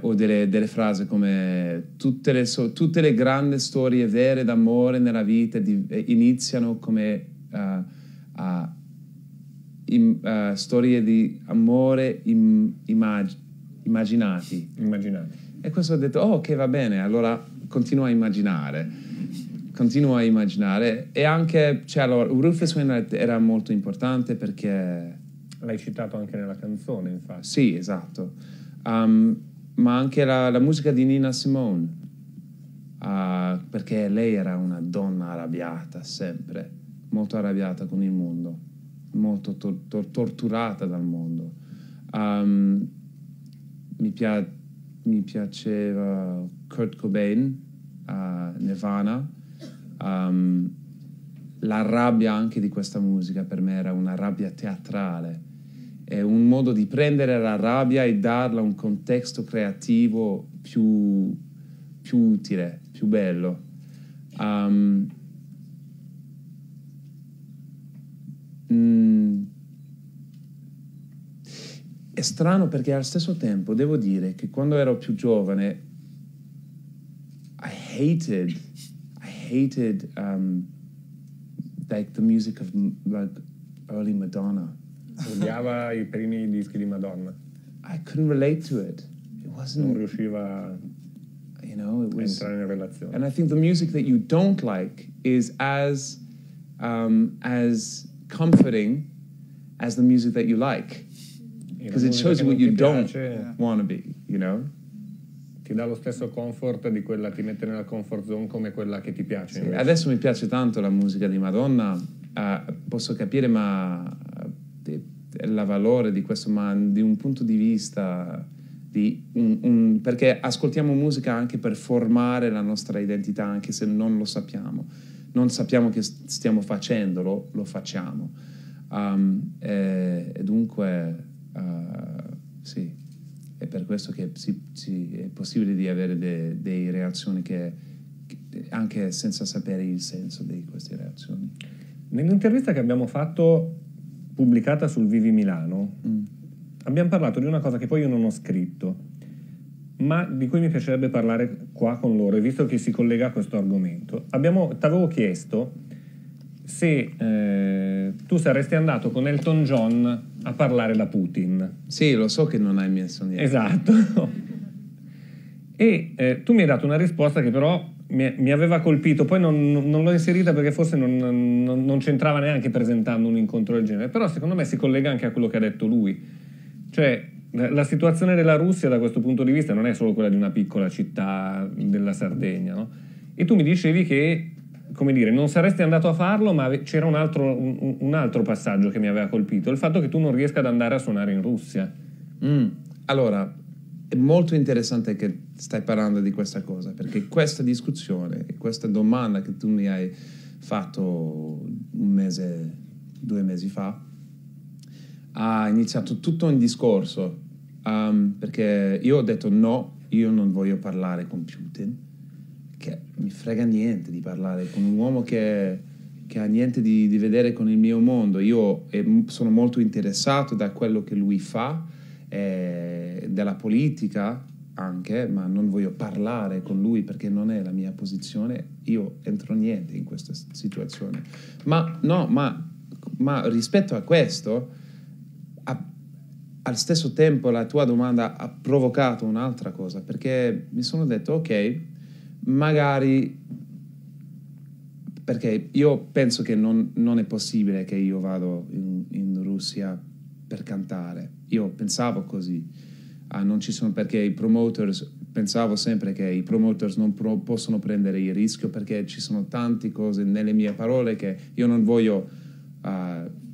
o delle frasi come tutte le grandi storie vere d'amore nella vita iniziano come storie di amore immaginati. E questo ho detto, ok, va bene, allora continuo a immaginare. E anche, allora, Rufus Wainwright era molto importante perché... L'hai citato anche nella canzone, infatti. Sì, esatto. Ma anche la musica di Nina Simone, perché lei era una donna arrabbiata sempre, molto arrabbiata con il mondo, molto torturata dal mondo. Mi piaceva Kurt Cobain, Nirvana. La rabbia anche di questa musica per me era una rabbia teatrale. È un modo di prendere la rabbia e darla un contesto creativo più utile, più bello. È strano perché allo stesso tempo devo dire che quando ero più giovane I hated like the music of like early Madonna. Odiava i primi dischi di Madonna. I couldn't relate to it. It wasn't. Non riusciva it was, a entrare in relazione. And I think the music that you don't like is as comforting as the music that you like, because it shows you what you don't want to be. You know. Ti dà lo stesso comfort di quella, ti mette nella comfort zone come quella che ti piace. Sì, adesso mi piace tanto la musica di Madonna, posso capire il valore di questo, ma di un punto di vista perché ascoltiamo musica anche per formare la nostra identità, anche se non lo sappiamo. Non sappiamo che stiamo facendolo, lo facciamo. E dunque, sì. È per questo che è possibile di avere delle reazioni che anche senza sapere il senso di queste reazioni. Nell'intervista che abbiamo fatto, pubblicata sul Vivi Milano, abbiamo parlato di una cosa che poi io non ho scritto, ma di cui mi piacerebbe parlare qua con loro, e visto che si collega a questo argomento. T'avevo chiesto se tu saresti andato con Elton John a parlare da Putin. Sì, lo so che non hai messo niente. Esatto. E tu mi hai dato una risposta che però mi aveva colpito, poi non l'ho inserita perché forse non c'entrava neanche presentando un incontro del genere, però secondo me si collega anche a quello che ha detto lui. Cioè, la situazione della Russia da questo punto di vista non è solo quella di una piccola città della Sardegna, no? E tu mi dicevi che, come dire, non saresti andato a farlo, ma c'era un altro passaggio che mi aveva colpito, il fatto che tu non riesca ad andare a suonare in Russia. allora, è molto interessante che stai parlando di questa cosa, perché questa discussione, questa domanda che tu mi hai fatto 2 mesi fa, ha iniziato tutto un discorso, perché io ho detto no, io non voglio parlare con Putin, che mi frega niente di parlare con un uomo che ha niente di vedere con il mio mondo. Io sono molto interessato da quello che lui fa, della politica anche, ma non voglio parlare con lui perché non è la mia posizione. Io entro niente in questa situazione. Ma rispetto a questo, al stesso tempo la tua domanda ha provocato un'altra cosa, perché mi sono detto, ok, magari, perché io penso che non è possibile che io vado in Russia per cantare. Io pensavo così. Non ci sono, perché i promoters, pensavo sempre che i promoters non possono prendere il rischio, perché ci sono tante cose nelle mie parole che io non voglio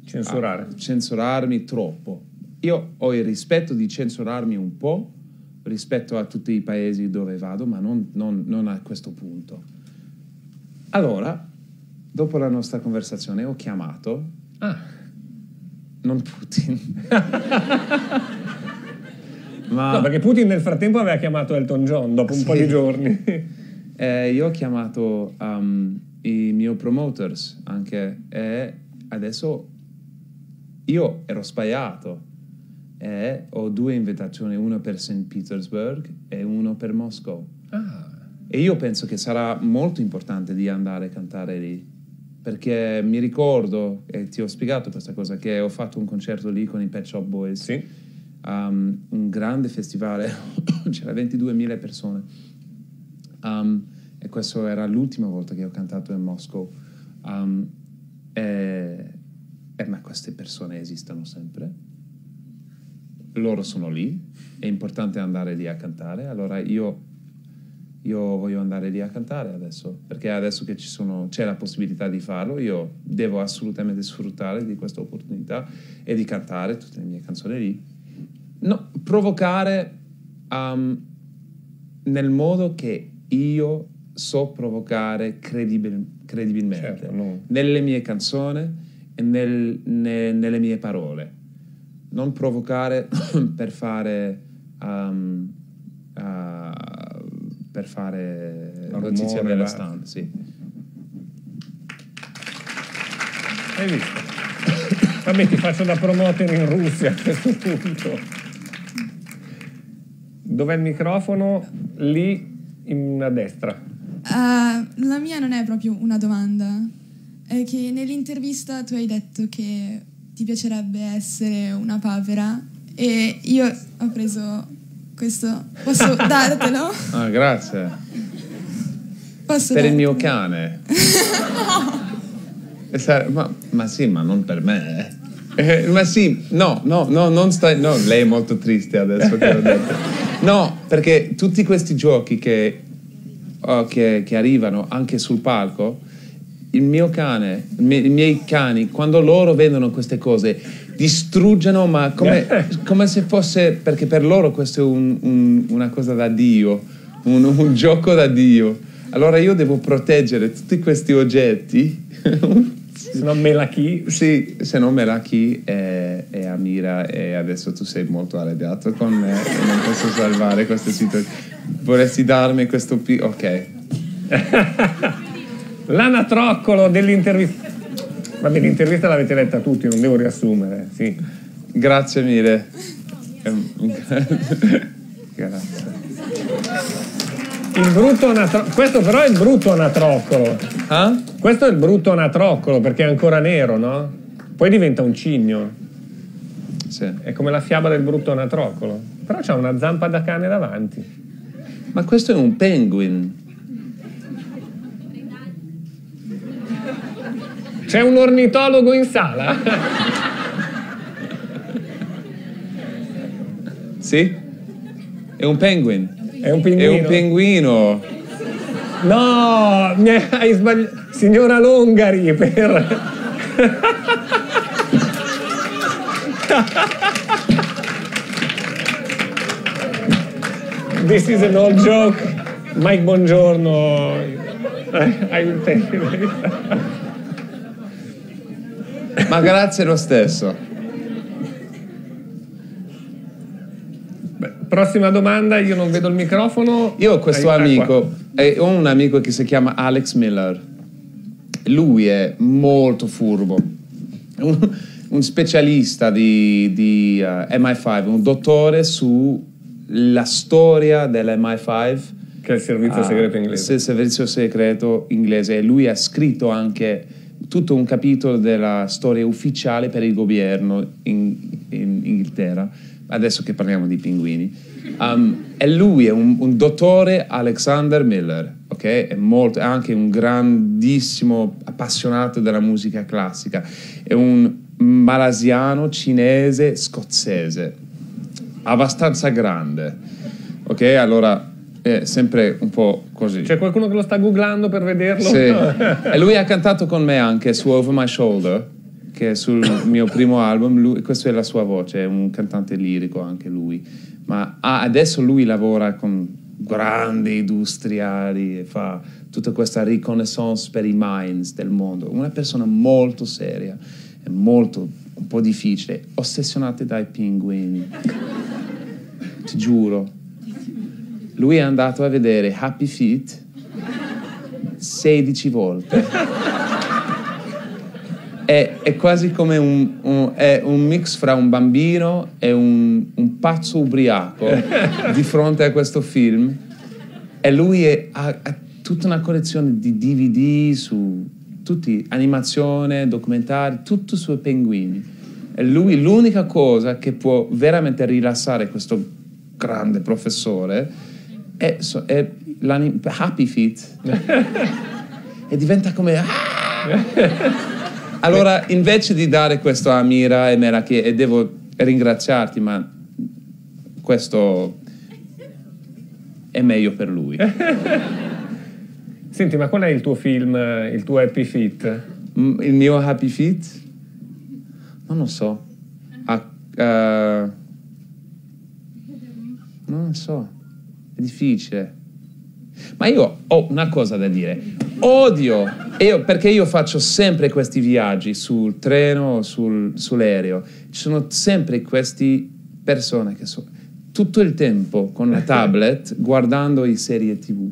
censurarmi troppo. Io ho il rispetto di censurarmi un po' rispetto a tutti i paesi dove vado, ma non a questo punto. Allora, dopo la nostra conversazione, ho chiamato non Putin. No, perché Putin nel frattempo aveva chiamato Elton John dopo un po' di giorni. Io ho chiamato i miei promoters anche, e adesso io ero sbagliato. Ho 2 invitazioni, una per St. Petersburg e una per Mosca. E io penso che sarà molto importante di andare a cantare lì, perché mi ricordo, e ti ho spiegato questa cosa, che ho fatto un concerto lì con i Pet Shop Boys. Sì. Un grande festivale, c'era 22.000 persone, e questa era l'ultima volta che ho cantato in Mosca, ma queste persone esistono sempre, loro sono lì, è importante andare lì a cantare. Allora io voglio andare lì a cantare adesso, perché adesso che c'è la possibilità di farlo, io devo assolutamente sfruttare di questa opportunità e di cantare tutte le mie canzoni lì. No, provocare nel modo che io so provocare credibilmente, certo, no. Nelle mie canzoni e nelle mie parole. Non provocare per fare notizia nella stampa, sì. Hai visto? Vabbè, ti faccio da promoter in Russia a questo punto. Dov'è il microfono? Lì a destra. La mia non è proprio una domanda. È che nell'intervista tu hai detto che ti piacerebbe essere una papera, e io ho preso questo. Posso dartelo? Grazie. Posso per dartelo? Il mio cane. Ma sì, ma non per me. Ma sì, no, non stai. No, lei è molto triste adesso che l'ho detto. No, perché tutti questi giochi che arrivano anche sul palco, i miei cani, quando loro vedono queste cose, distruggono, ma come se fosse, perché per loro questo è una cosa da Dio, un gioco da Dio. Allora io devo proteggere tutti questi oggetti. Se non me la chi? Sì, se non me la chi è Amira, e adesso tu sei molto arrabbiato con me e non posso salvare questa situazione. Vorresti darmi questo ok. L'anatroccolo dell'intervista. Vabbè, l'intervista l'avete letta tutti, non devo riassumere, sì. Grazie mille. Grazie. Il brutto questo però è il brutto anatroccolo. Questo è il brutto anatroccolo perché è ancora nero, no? Poi diventa un cigno. Sì. È come la fiaba del brutto anatroccolo. Però c'ha una zampa da cane davanti. Ma questo è un penguin. C'è un ornitologo in sala? Sì? È un penguin. È un pinguino. È un pinguino. No, hai sbagliato. Signora Longari, per... This is an old joke. Mike, buongiorno. I will take it. Ma grazie lo stesso. Beh, prossima domanda, io non vedo il microfono. Io ho questo amico, ho un amico che si chiama Alex Miller. Lui è molto furbo, un specialista di MI5, un dottore sulla storia dell'MI5, che è il servizio segreto inglese. Il servizio segreto inglese. E lui ha scritto anche tutto un capitolo della storia ufficiale per il governo in Inghilterra, adesso che parliamo di pinguini. E lui è un dottore, Alexander Miller, ok? È anche un grandissimo appassionato della musica classica. È un malasiano, cinese, scozzese, abbastanza grande, ok? Allora è sempre un po' così. C'è qualcuno che lo sta googlando per vederlo? Sì. E lui ha cantato con me anche su Over My Shoulder, che è sul mio primo album. Questa è la sua voce, è un cantante lirico anche lui. Ma adesso lui lavora con grandi industriali e fa tutta questa reconnaissance per i mines del mondo. Una persona molto seria e molto, un po' difficile, ossessionata dai pinguini. Ti giuro. Lui è andato a vedere Happy Feet 16 volte. È quasi come è un mix fra un bambino e un pazzo ubriaco di fronte a questo film. E lui ha tutta una collezione di DVD su tutti, animazione, documentari, tutto sui pinguini. E lui, l'unica cosa che può veramente rilassare questo grande professore è Happy Feet. E diventa come... Allora, invece di dare questo a Mira e Mela, e devo ringraziarti, ma questo è meglio per lui. Senti, ma qual è il tuo film, il tuo Happy Feet? Il mio Happy Feet? Non lo so. Non lo so. È difficile. Ma io ho una cosa da dire. Odio, perché io faccio sempre questi viaggi sul treno o sull'aereo. Ci sono sempre queste persone che sono tutto il tempo con la tablet guardando le serie TV.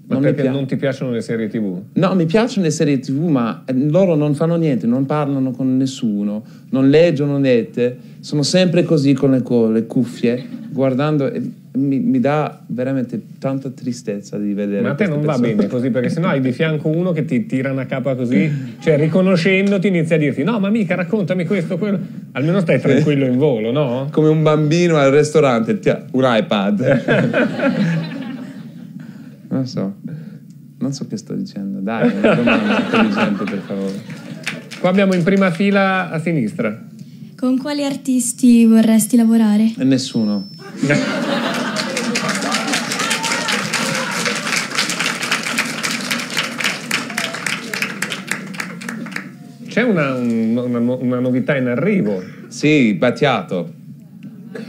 Ma perché non ti piacciono le serie TV? No, mi piacciono le serie TV, ma loro non fanno niente, non parlano con nessuno, non leggono niente, sono sempre così con le cuffie, guardando. Mi dà veramente tanta tristezza di vedere. Ma a te non va bene così, perché sennò hai di fianco uno che ti tira una capa così, cioè riconoscendoti inizia a dirti no ma mica raccontami questo, quello. Almeno stai tranquillo in volo, no? Come un bambino al ristorante, un iPad. Non so che sto dicendo, dai, una domanda intelligente per favore. Qua abbiamo in prima fila a sinistra. Con quali artisti vorresti lavorare? Nessuno. C'è una novità in arrivo. Sì, Battiato.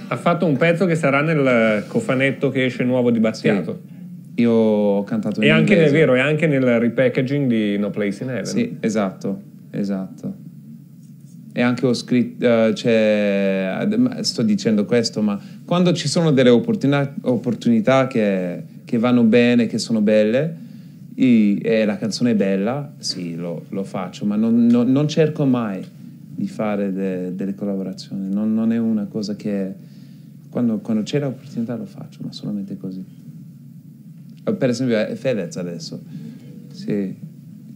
Ha fatto un pezzo che sarà nel cofanetto che esce nuovo di Battiato. Sì. Io ho cantato in inglese. Anche, è vero, è anche nel repackaging di No Place in Heaven. Sì, esatto. E anche ho scritto, sto dicendo questo, ma quando ci sono delle opportunità che vanno bene, che sono belle, e la canzone è bella, sì, lo faccio, ma non cerco mai di fare delle collaborazioni. Non è una cosa che quando c'è l'opportunità lo faccio, ma solamente così. Per esempio Fedez adesso, sì,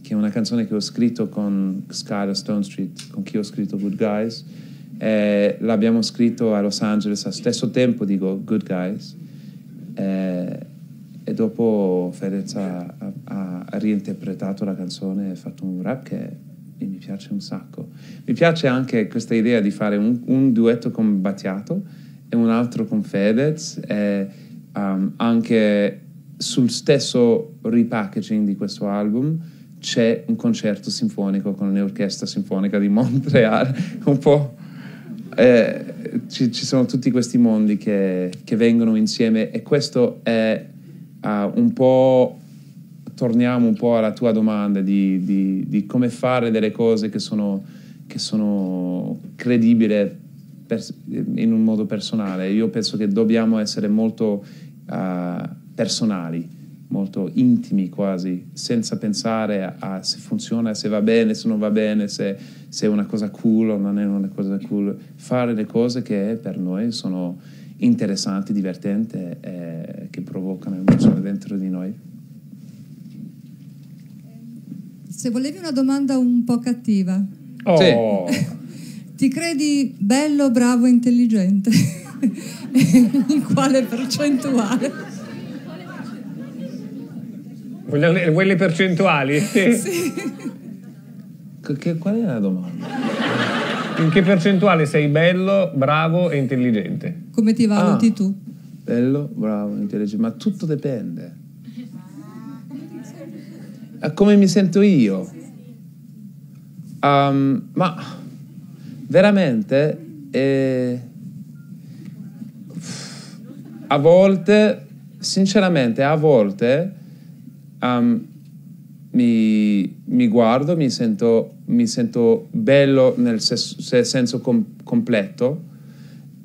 che è una canzone che ho scritto con Skylar Stone Street, con chi ho scritto Good Guys, l'abbiamo scritto a Los Angeles allo stesso tempo di Good Guys, e dopo Fedez ha reinterpretato la canzone e fatto un rap che mi piace un sacco. Mi piace anche questa idea di fare un duetto con Battiato e un altro con Fedez, anche sul stesso repackaging di questo album c'è un concerto sinfonico con l'Orchestra Sinfonica di Montreal, un po' ci sono tutti questi mondi che vengono insieme, e questo è un po', torniamo un po' alla tua domanda di come fare delle cose che sono credibili in un modo personale. Io penso che dobbiamo essere molto personali, molto intimi quasi, senza pensare a se funziona, se va bene, se non va bene, se è una cosa cool o non è una cosa cool. Fare le cose che per noi sono interessanti, divertenti e che provocano emozioni dentro di noi. Se volevi una domanda un po' cattiva. Oh. Sì. Ti credi bello, bravo, intelligente? In quale percentuale? Vuoi le percentuali? Sì. Qual è la domanda? In che percentuale sei bello, bravo e intelligente? Come ti valuti tu? Bello, bravo, intelligente, ma tutto dipende. Come mi sento io? Ma veramente a volte, sinceramente, a volte mi guardo, mi sento bello nel senso completo,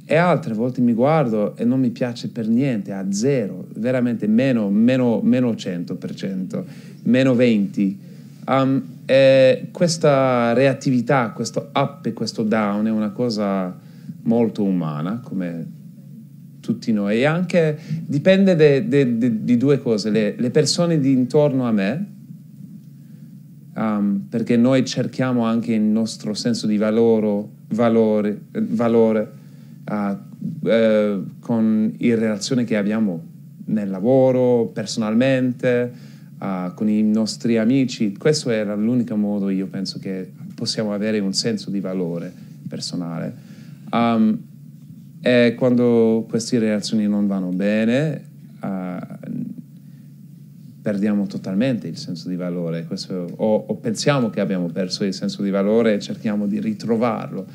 e altre volte mi guardo e non mi piace per niente, a zero, veramente meno 100%, meno 20%. E questa reattività, questo up e questo down è una cosa molto umana, come tutti noi, e anche dipende di due cose, le persone di intorno a me, perché noi cerchiamo anche il nostro senso di valore con le relazioni che abbiamo nel lavoro, personalmente, con i nostri amici. Questo era l'unico modo, io penso, che possiamo avere un senso di valore personale. E quando queste relazioni non vanno bene, perdiamo totalmente il senso di valore. O pensiamo che abbiamo perso il senso di valore e cerchiamo di ritrovarlo.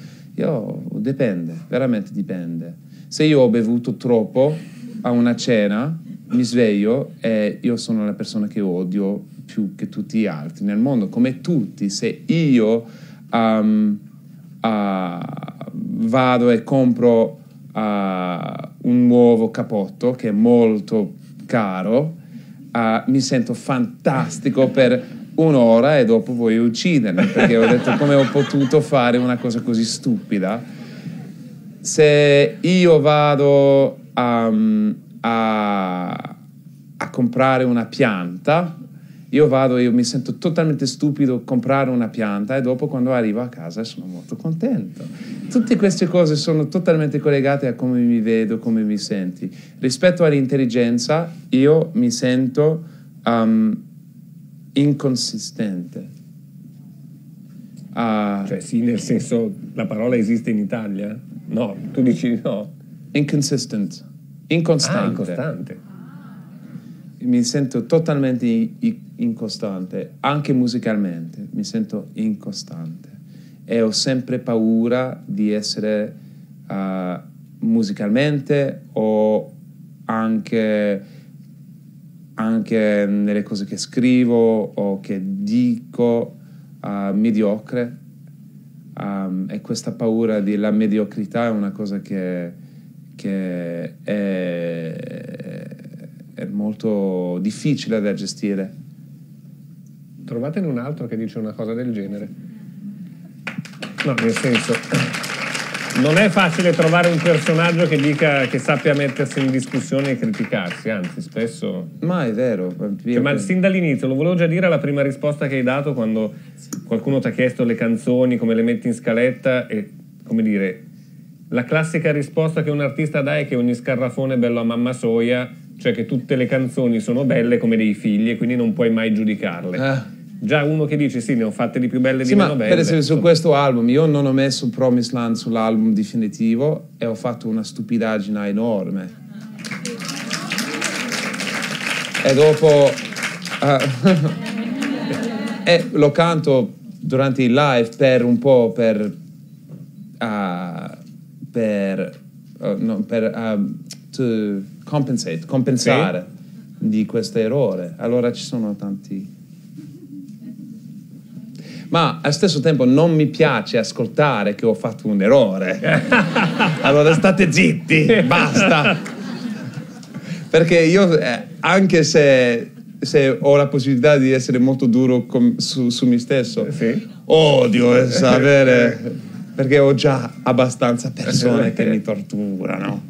Dipende, veramente dipende. Se io ho bevuto troppo a una cena, mi sveglio e io sono la persona che odio più che tutti gli altri nel mondo, come tutti. Se io vado e compro un nuovo cappotto che è molto caro, mi sento fantastico per un'ora e dopo voglio uccidermi, perché ho detto come ho potuto fare una cosa così stupida. Se io vado a comprare una pianta, io mi sento totalmente stupido comprare una pianta, e dopo quando arrivo a casa sono molto contento. Tutte queste cose sono totalmente collegate a come mi vedo, come mi senti. Rispetto all'intelligenza, io mi sento inconsistente. Cioè sì, nel senso, la parola esiste in Italia? No, tu dici no. Inconsistente. Incostante. Mi sento totalmente incostante, anche musicalmente mi sento incostante, e ho sempre paura di essere musicalmente o anche nelle cose che scrivo o che dico mediocre, e questa paura della mediocrità è una cosa che è molto difficile da gestire. Trovatene un altro che dice una cosa del genere. No, nel senso, non è facile trovare un personaggio che sappia mettersi in discussione e criticarsi, anzi spesso... Ma è vero. Ma sin dall'inizio, lo volevo già dire alla prima risposta che hai dato, quando qualcuno ti ha chiesto le canzoni, come le metti in scaletta, e come dire, la classica risposta che un artista dà è che ogni scarrafone è bello a mamma soia, cioè che tutte le canzoni sono belle come dei figli e quindi non puoi mai giudicarle. Già uno che dice sì, ne ho fatte di più belle e di meno belle. Per esempio su questo album io non ho messo Promised Land sull'album definitivo e ho fatto una stupidaggine enorme. E dopo e lo canto durante il live per un po' compensare di questo errore. Allora ci sono tanti... Ma allo stesso tempo non mi piace ascoltare che ho fatto un errore. Allora state zitti, basta. Perché io, anche se ho la possibilità di essere molto duro su me stesso, odio sapere, perché ho già abbastanza persone che mi torturano.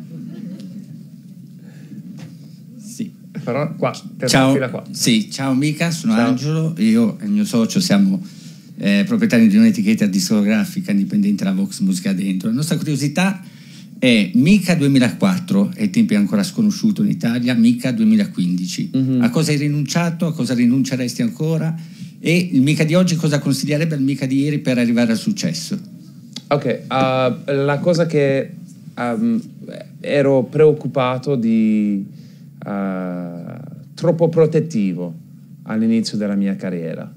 Sì. Però qua, ciao. Qua. Sì, ciao Mica, sono Angelo, io e il mio socio siamo proprietari di un'etichetta discografica indipendente, la Vox Musica Dentro. La nostra curiosità è Mica 2004, ai tempi ancora sconosciuto in Italia, Mica 2015. A cosa hai rinunciato, a cosa rinunceresti ancora, e il Mica di oggi cosa consiglierebbe al Mica di ieri per arrivare al successo? Ok, la cosa che ero preoccupato di troppo protettivo all'inizio della mia carriera.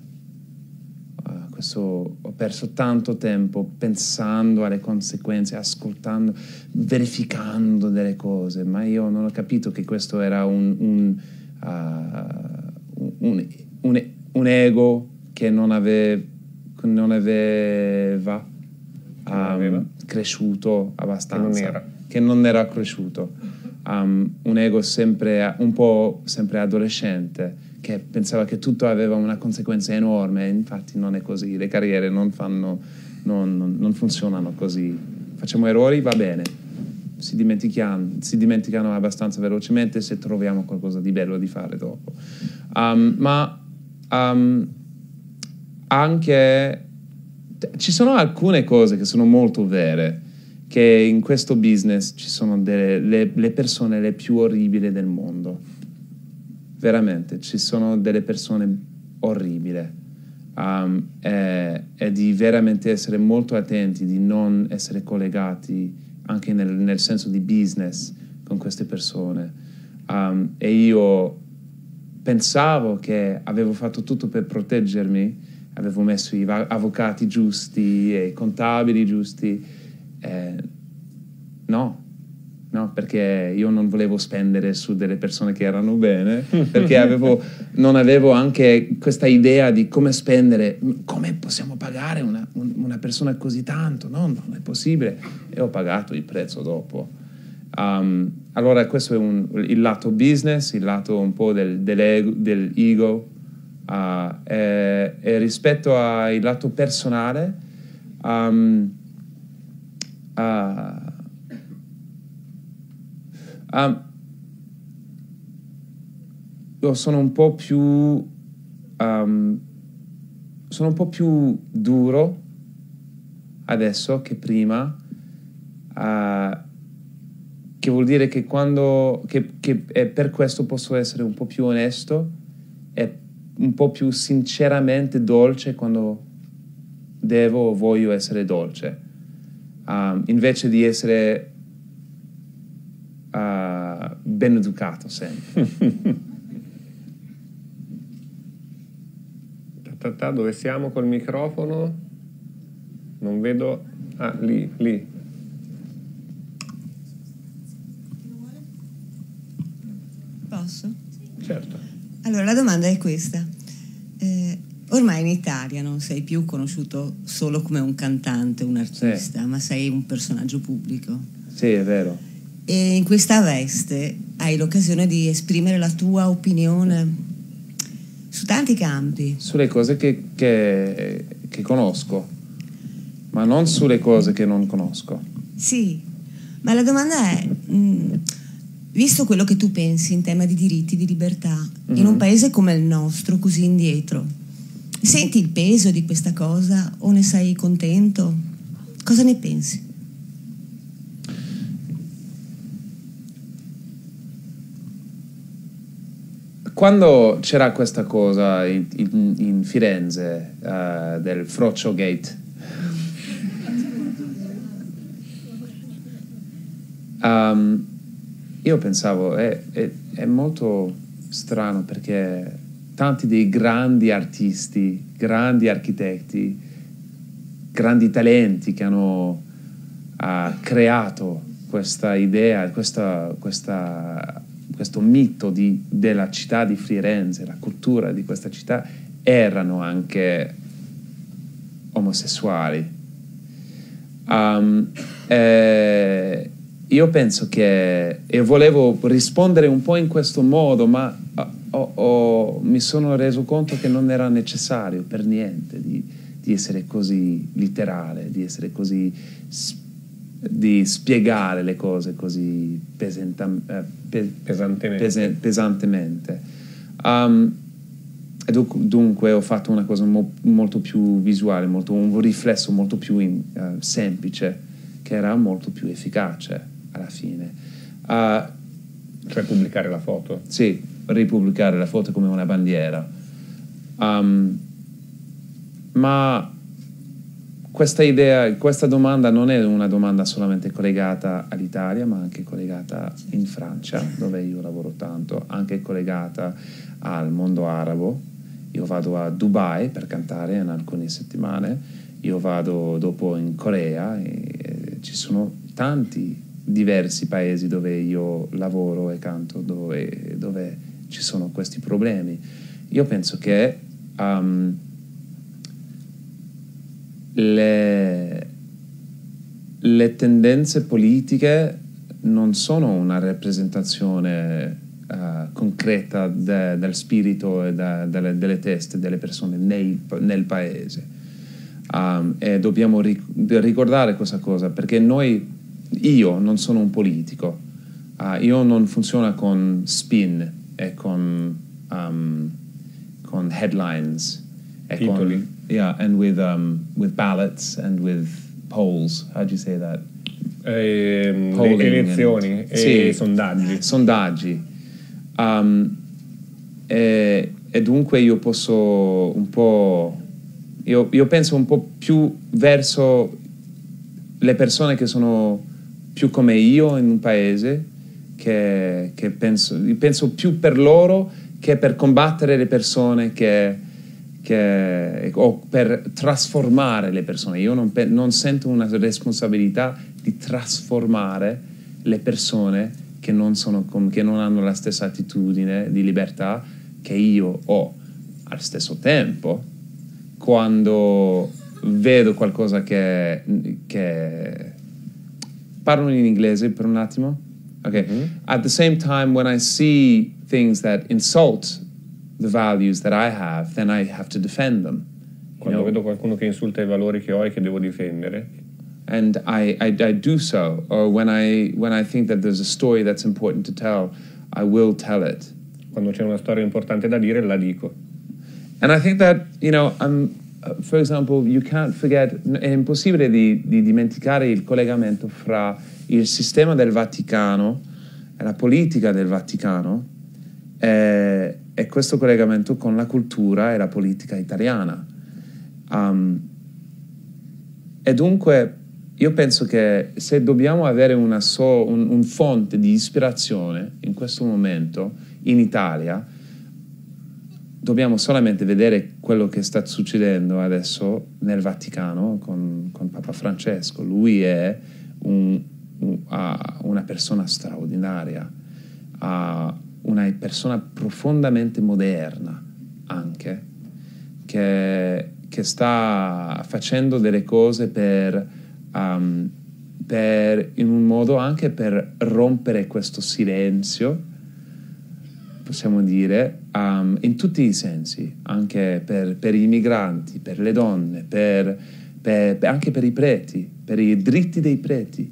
Ho perso tanto tempo pensando alle conseguenze, ascoltando, verificando delle cose, ma io non ho capito che questo era un ego che non aveva cresciuto abbastanza, che non era cresciuto, un ego sempre un po' sempre adolescente, che pensava che tutto aveva una conseguenza enorme. Infatti non è così, le carriere non funzionano così. Facciamo errori, va bene, si dimenticano abbastanza velocemente se troviamo qualcosa di bello di fare dopo. Anche ci sono alcune cose che sono molto vere, che in questo business ci sono le persone le più orribili del mondo. Veramente, ci sono delle persone orribili, e di veramente essere molto attenti, di non essere collegati anche nel senso di business con queste persone. E io pensavo che avevo fatto tutto per proteggermi, avevo messo i avvocati giusti e i contabili giusti. No, perché io non volevo spendere su delle persone che erano bene, perché non avevo anche questa idea di come spendere, come possiamo pagare una persona così tanto, no, non è possibile, e ho pagato il prezzo dopo. Allora questo è il lato business, il lato un po' dell'ego, e rispetto al lato personale, io sono un po' più duro adesso che prima, che vuol dire che per questo posso essere un po' più onesto e un po' più sinceramente dolce quando devo o voglio essere dolce, invece di essere ben educato sempre. Dove siamo col microfono? Non vedo. Ah, lì. Posso? Certo. Allora, la domanda è questa. Ormai in Italia non sei più conosciuto solo come un cantante, un artista, ma sei un personaggio pubblico. Sì, è vero. E in questa veste hai l'occasione di esprimere la tua opinione su tanti campi. Sulle cose che conosco, ma non sulle cose che non conosco. Sì, ma la domanda è, visto quello che tu pensi in tema di diritti, di libertà, in un paese come il nostro, così indietro, senti il peso di questa cosa o ne sei contento? Cosa ne pensi? Quando c'era questa cosa in Firenze, del Froccio Gate, io pensavo è molto strano, perché tanti dei grandi artisti, grandi architetti, grandi talenti che hanno ha creato questa idea, questo mito della città di Firenze, la cultura di questa città, erano anche omosessuali. Io penso che, e volevo rispondere un po' in questo modo, ma mi sono reso conto che non era necessario per niente di essere così letterale, di essere così di spiegare le cose così pesantemente. E dunque ho fatto una cosa molto più visuale, un riflesso molto più semplice, che era molto più efficace alla fine. Cioè pubblicare la foto? Sì, ripubblicare la foto come una bandiera. Ma questa domanda non è una domanda solamente collegata all'Italia, ma anche collegata in Francia, dove io lavoro tanto, anche collegata al mondo arabo. Io vado a Dubai per cantare in alcune settimane, io vado dopo in Corea, e ci sono tanti diversi paesi dove io lavoro e canto, dove ci sono questi problemi. Io penso che le tendenze politiche non sono una rappresentazione concreta del spirito e delle teste delle persone nel paese, e dobbiamo ricordare questa cosa, perché io non sono un politico, io non funziono con spin e con headlines e titoli. And with ballots and with polls. How do you say that? Elezioni e sondaggi. E dunque io posso un po', io penso un po' più verso le persone che sono più come io in un paese, che penso più per loro che per combattere le persone o per trasformare le persone. Io non sento una responsabilità di trasformare le persone che non hanno la stessa attitudine di libertà che io ho. Al stesso tempo, quando vedo qualcosa che parlo in inglese per un attimo? Okay. Mm-hmm. At the same time, when I see things that insult the values that I have, then I have to defend them. Quando vedo qualcuno che insulta i valori che ho e che devo difendere. And I do so. Or when I think that there's a story that's important to tell, I will tell it. Quando c'è una storia importante da dire, la dico. And I think that, for example, you can't forget, è impossibile di dimenticare il collegamento fra il sistema del Vaticano e la politica del Vaticano e questo collegamento con la cultura e la politica italiana. E dunque io penso che se dobbiamo avere un fonte di ispirazione in questo momento in Italia, dobbiamo solamente vedere quello che sta succedendo adesso nel Vaticano con Papa Francesco. Lui è una persona straordinaria, una persona profondamente moderna anche, che sta facendo delle cose per in un modo anche per rompere questo silenzio, possiamo dire, in tutti i sensi, anche per i migranti, per le donne, anche per i preti, per i diritti dei preti,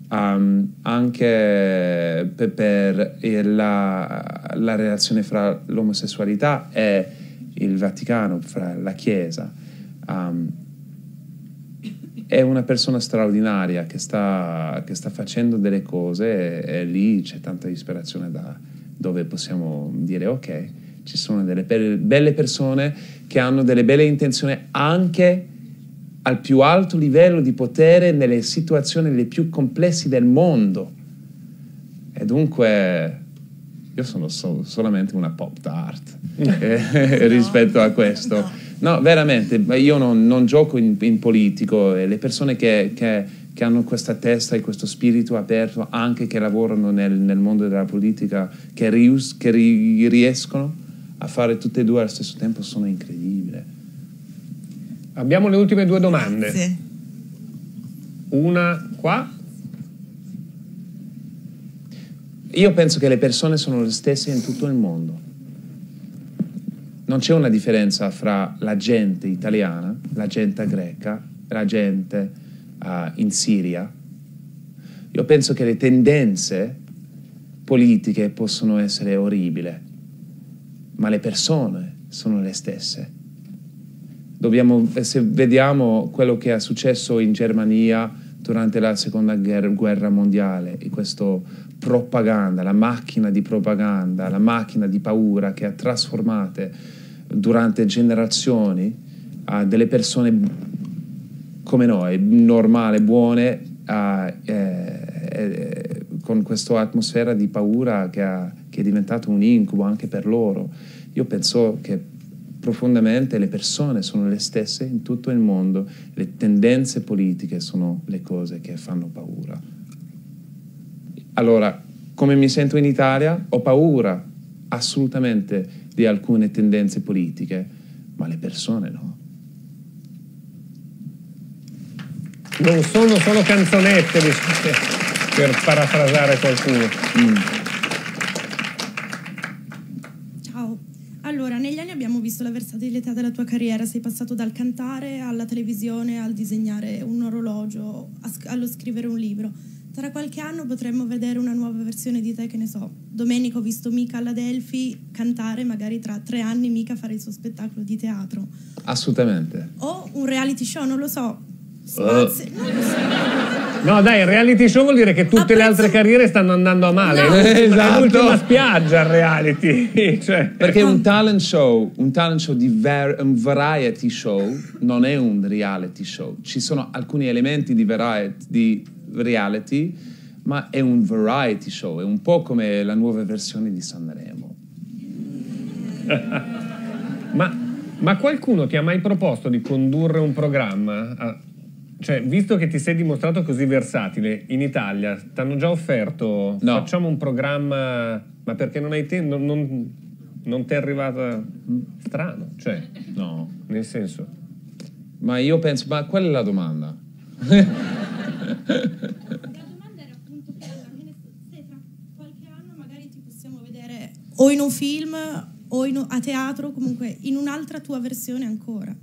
anche per la relazione fra l'omosessualità e il Vaticano, fra la Chiesa. È una persona straordinaria che sta facendo delle cose, e lì c'è tanta ispirazione dove possiamo dire ok, ci sono delle belle persone che hanno delle belle intenzioni anche al più alto livello di potere nelle situazioni le più complesse del mondo. E dunque io sono solamente una pop tart rispetto a questo. No, veramente, io non gioco in politico, e le persone che hanno questa testa e questo spirito aperto, anche che lavorano nel mondo della politica, che riescono a fare tutte e due allo stesso tempo, sono incredibili. Abbiamo le ultime 2 domande. Grazie. Una qua. Io penso che le persone sono le stesse in tutto il mondo. Non c'è una differenza fra la gente italiana, la gente greca, la gente in Siria. Io penso che le tendenze politiche possono essere orribili, ma le persone sono le stesse. Se vediamo quello che è successo in Germania durante la seconda guerra mondiale, e questo propaganda, la macchina di propaganda, la macchina di paura che ha trasformato durante generazioni delle persone come noi, normali, buone, con questa atmosfera di paura che è diventato un incubo anche per loro. Io penso che profondamente le persone sono le stesse in tutto il mondo, le tendenze politiche sono le cose che fanno paura. Allora, come mi sento in Italia? Ho paura assolutamente di alcune tendenze politiche, ma le persone no. Non sono solo canzonette, per parafrasare qualcuno. Ciao. Allora, negli anni abbiamo visto la versatilità della tua carriera. Sei passato dal cantare alla televisione, al disegnare un orologio, allo scrivere un libro. Tra qualche anno potremmo vedere una nuova versione di te, che ne so. Domenica ho visto Mika alla Delphi cantare, magari tra 3 anni Mika fare il suo spettacolo di teatro. Assolutamente. O un reality show, non lo so. Non lo so. No, dai, il reality show vuol dire che tutte le altre carriere stanno andando a male. No. È l'ultima spiaggia il reality. Cioè. Perché un talent show un variety show non è un reality show. Ci sono alcuni elementi di reality, ma è un variety show, è un po' come la nuova versione di Sanremo. ma qualcuno ti ha mai proposto di condurre un programma? Cioè, visto che ti sei dimostrato così versatile, in Italia ti hanno già offerto, no, facciamo un programma, ma perché non hai tempo, non ti è arrivata strano, cioè, no, nel senso. Ma io penso, ma qual è la domanda? La domanda era appunto se tra qualche anno magari ti possiamo vedere o in un film o a teatro, comunque in un'altra tua versione ancora.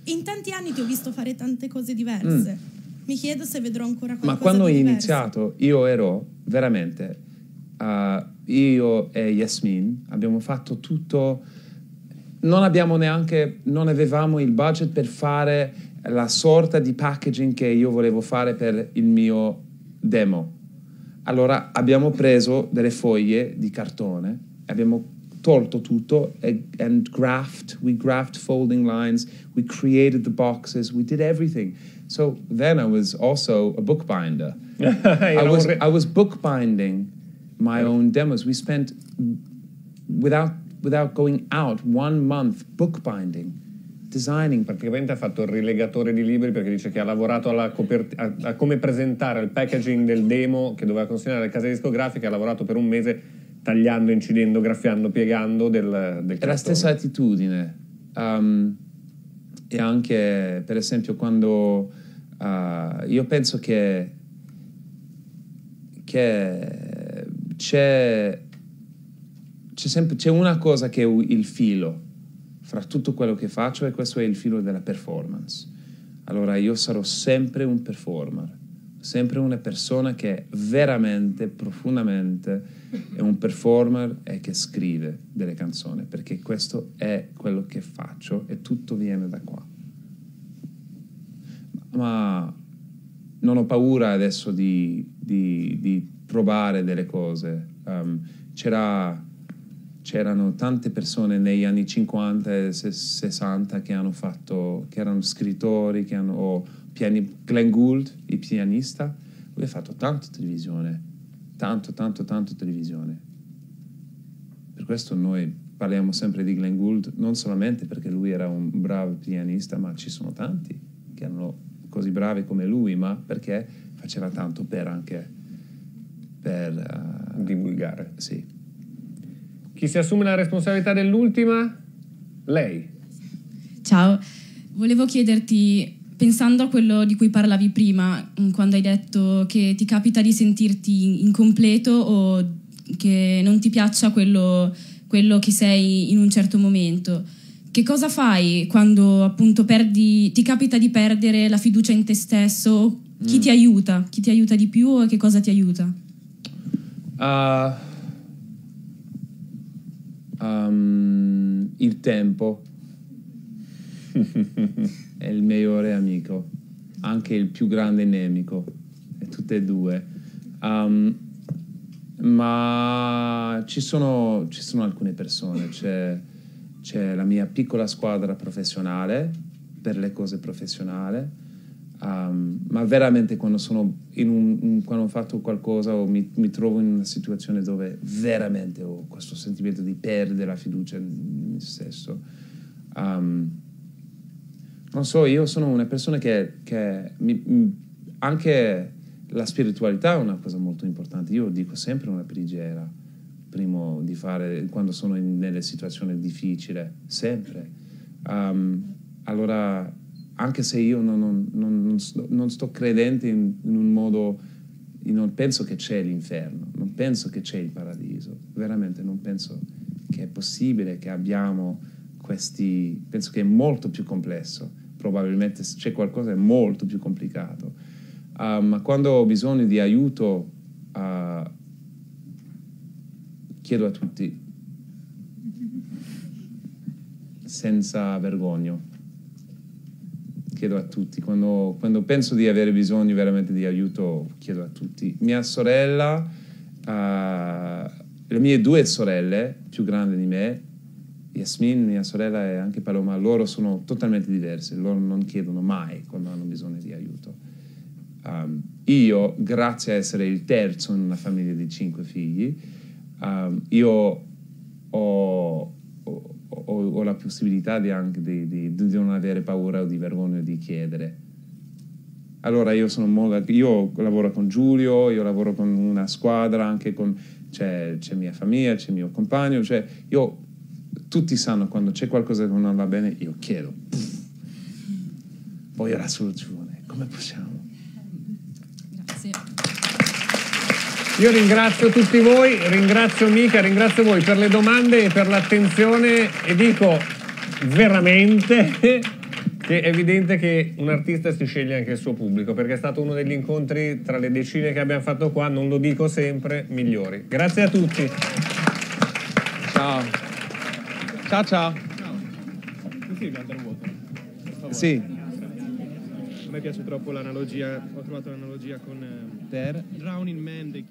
In tanti anni ti ho visto fare tante cose diverse. Mi chiedo se vedrò ancora qualcosa Ma quando ho diverso. iniziato io ero veramente io e Yasmin abbiamo fatto tutto, non avevamo il budget per fare la sorta di packaging che io volevo fare per il mio demo. Allora abbiamo preso delle foglie di cartone, abbiamo tolto tutto and we graphed folding lines, we created the boxes, we did everything. So then I was also a bookbinder. I was bookbinding my own demos. We spent, without going out, 1 month bookbinding, designing. Praticamente ha fatto il rilegatore di libri, perché dice che ha lavorato a come presentare il packaging del demo che doveva consegnare alle case discografiche, ha lavorato per 1 mese tagliando, incidendo, graffiando, piegando del cartone. È la stessa attitudine. E anche, per esempio, quando io penso che c'è una cosa che è il filo fra tutto quello che faccio, e questo è il filo della performance. Allora io sarò sempre un performer, sempre una persona che veramente, profondamente è un performer e che scrive delle canzoni, perché questo è quello che faccio e tutto viene da qua. Ma non ho paura adesso di provare delle cose. C'erano tante persone negli anni 50 e 60 che erano scrittori, Glenn Gould, il pianista, lui ha fatto tanto televisione, tanto televisione. Per questo noi parliamo sempre di Glenn Gould, non solamente perché lui era un bravo pianista, ma ci sono tanti che erano così bravi come lui, ma perché faceva tanto per divulgare. Sì. Chi si assume la responsabilità dell'ultima? Lei. Ciao, volevo chiederti, pensando a quello di cui parlavi prima, quando hai detto che ti capita di sentirti incompleto o che non ti piaccia quello che sei in un certo momento, che cosa fai quando appunto ti capita di perdere la fiducia in te stesso? Chi ti aiuta? Chi ti aiuta di più e che cosa ti aiuta? Il tempo è il migliore amico, anche il più grande nemico, e tutte e due. Ma ci sono alcune persone, c'è la mia piccola squadra professionale per le cose professionali, ma veramente quando quando ho fatto qualcosa o mi trovo in una situazione dove veramente ho questo sentimento di perdere la fiducia in me stesso, non so, io sono una persona che anche la spiritualità è una cosa molto importante. Io dico sempre una preghiera prima di fare, quando sono nelle situazioni difficili, sempre. Allora, anche se io non sto credente in un modo, io non penso che c'è l'inferno, non penso che c'è il paradiso, veramente non penso che è possibile che abbiamo questi, penso che è molto più complesso, probabilmente se c'è qualcosa è molto più complicato. Ma quando ho bisogno di aiuto, chiedo a tutti, senza vergogna. Chiedo a tutti. Quando penso di avere bisogno veramente di aiuto, chiedo a tutti. Mia sorella, le mie 2 sorelle più grandi di me, Yasmin, mia sorella, e anche Paloma, loro sono totalmente diverse. Loro non chiedono mai quando hanno bisogno di aiuto. Io, grazie a essere il terzo in una famiglia di 5 figli, io ho la possibilità di non avere paura o di vergogna di chiedere. Allora io lavoro con Giulio, io lavoro con una squadra, anche c'è mia famiglia, c'è mio compagno, tutti sanno quando c'è qualcosa che non va bene, io chiedo. Voglio la soluzione, come possiamo? Io ringrazio tutti voi, ringrazio Mika, ringrazio voi per le domande e per l'attenzione, e dico veramente che è evidente che un artista si sceglie anche il suo pubblico, perché è stato uno degli incontri tra le decine che abbiamo fatto qua, non lo dico sempre, migliori. Grazie a tutti. Ciao. Ciao ciao. Sì. A me piace troppo l'analogia, ho trovato l'analogia con Drowning Man dei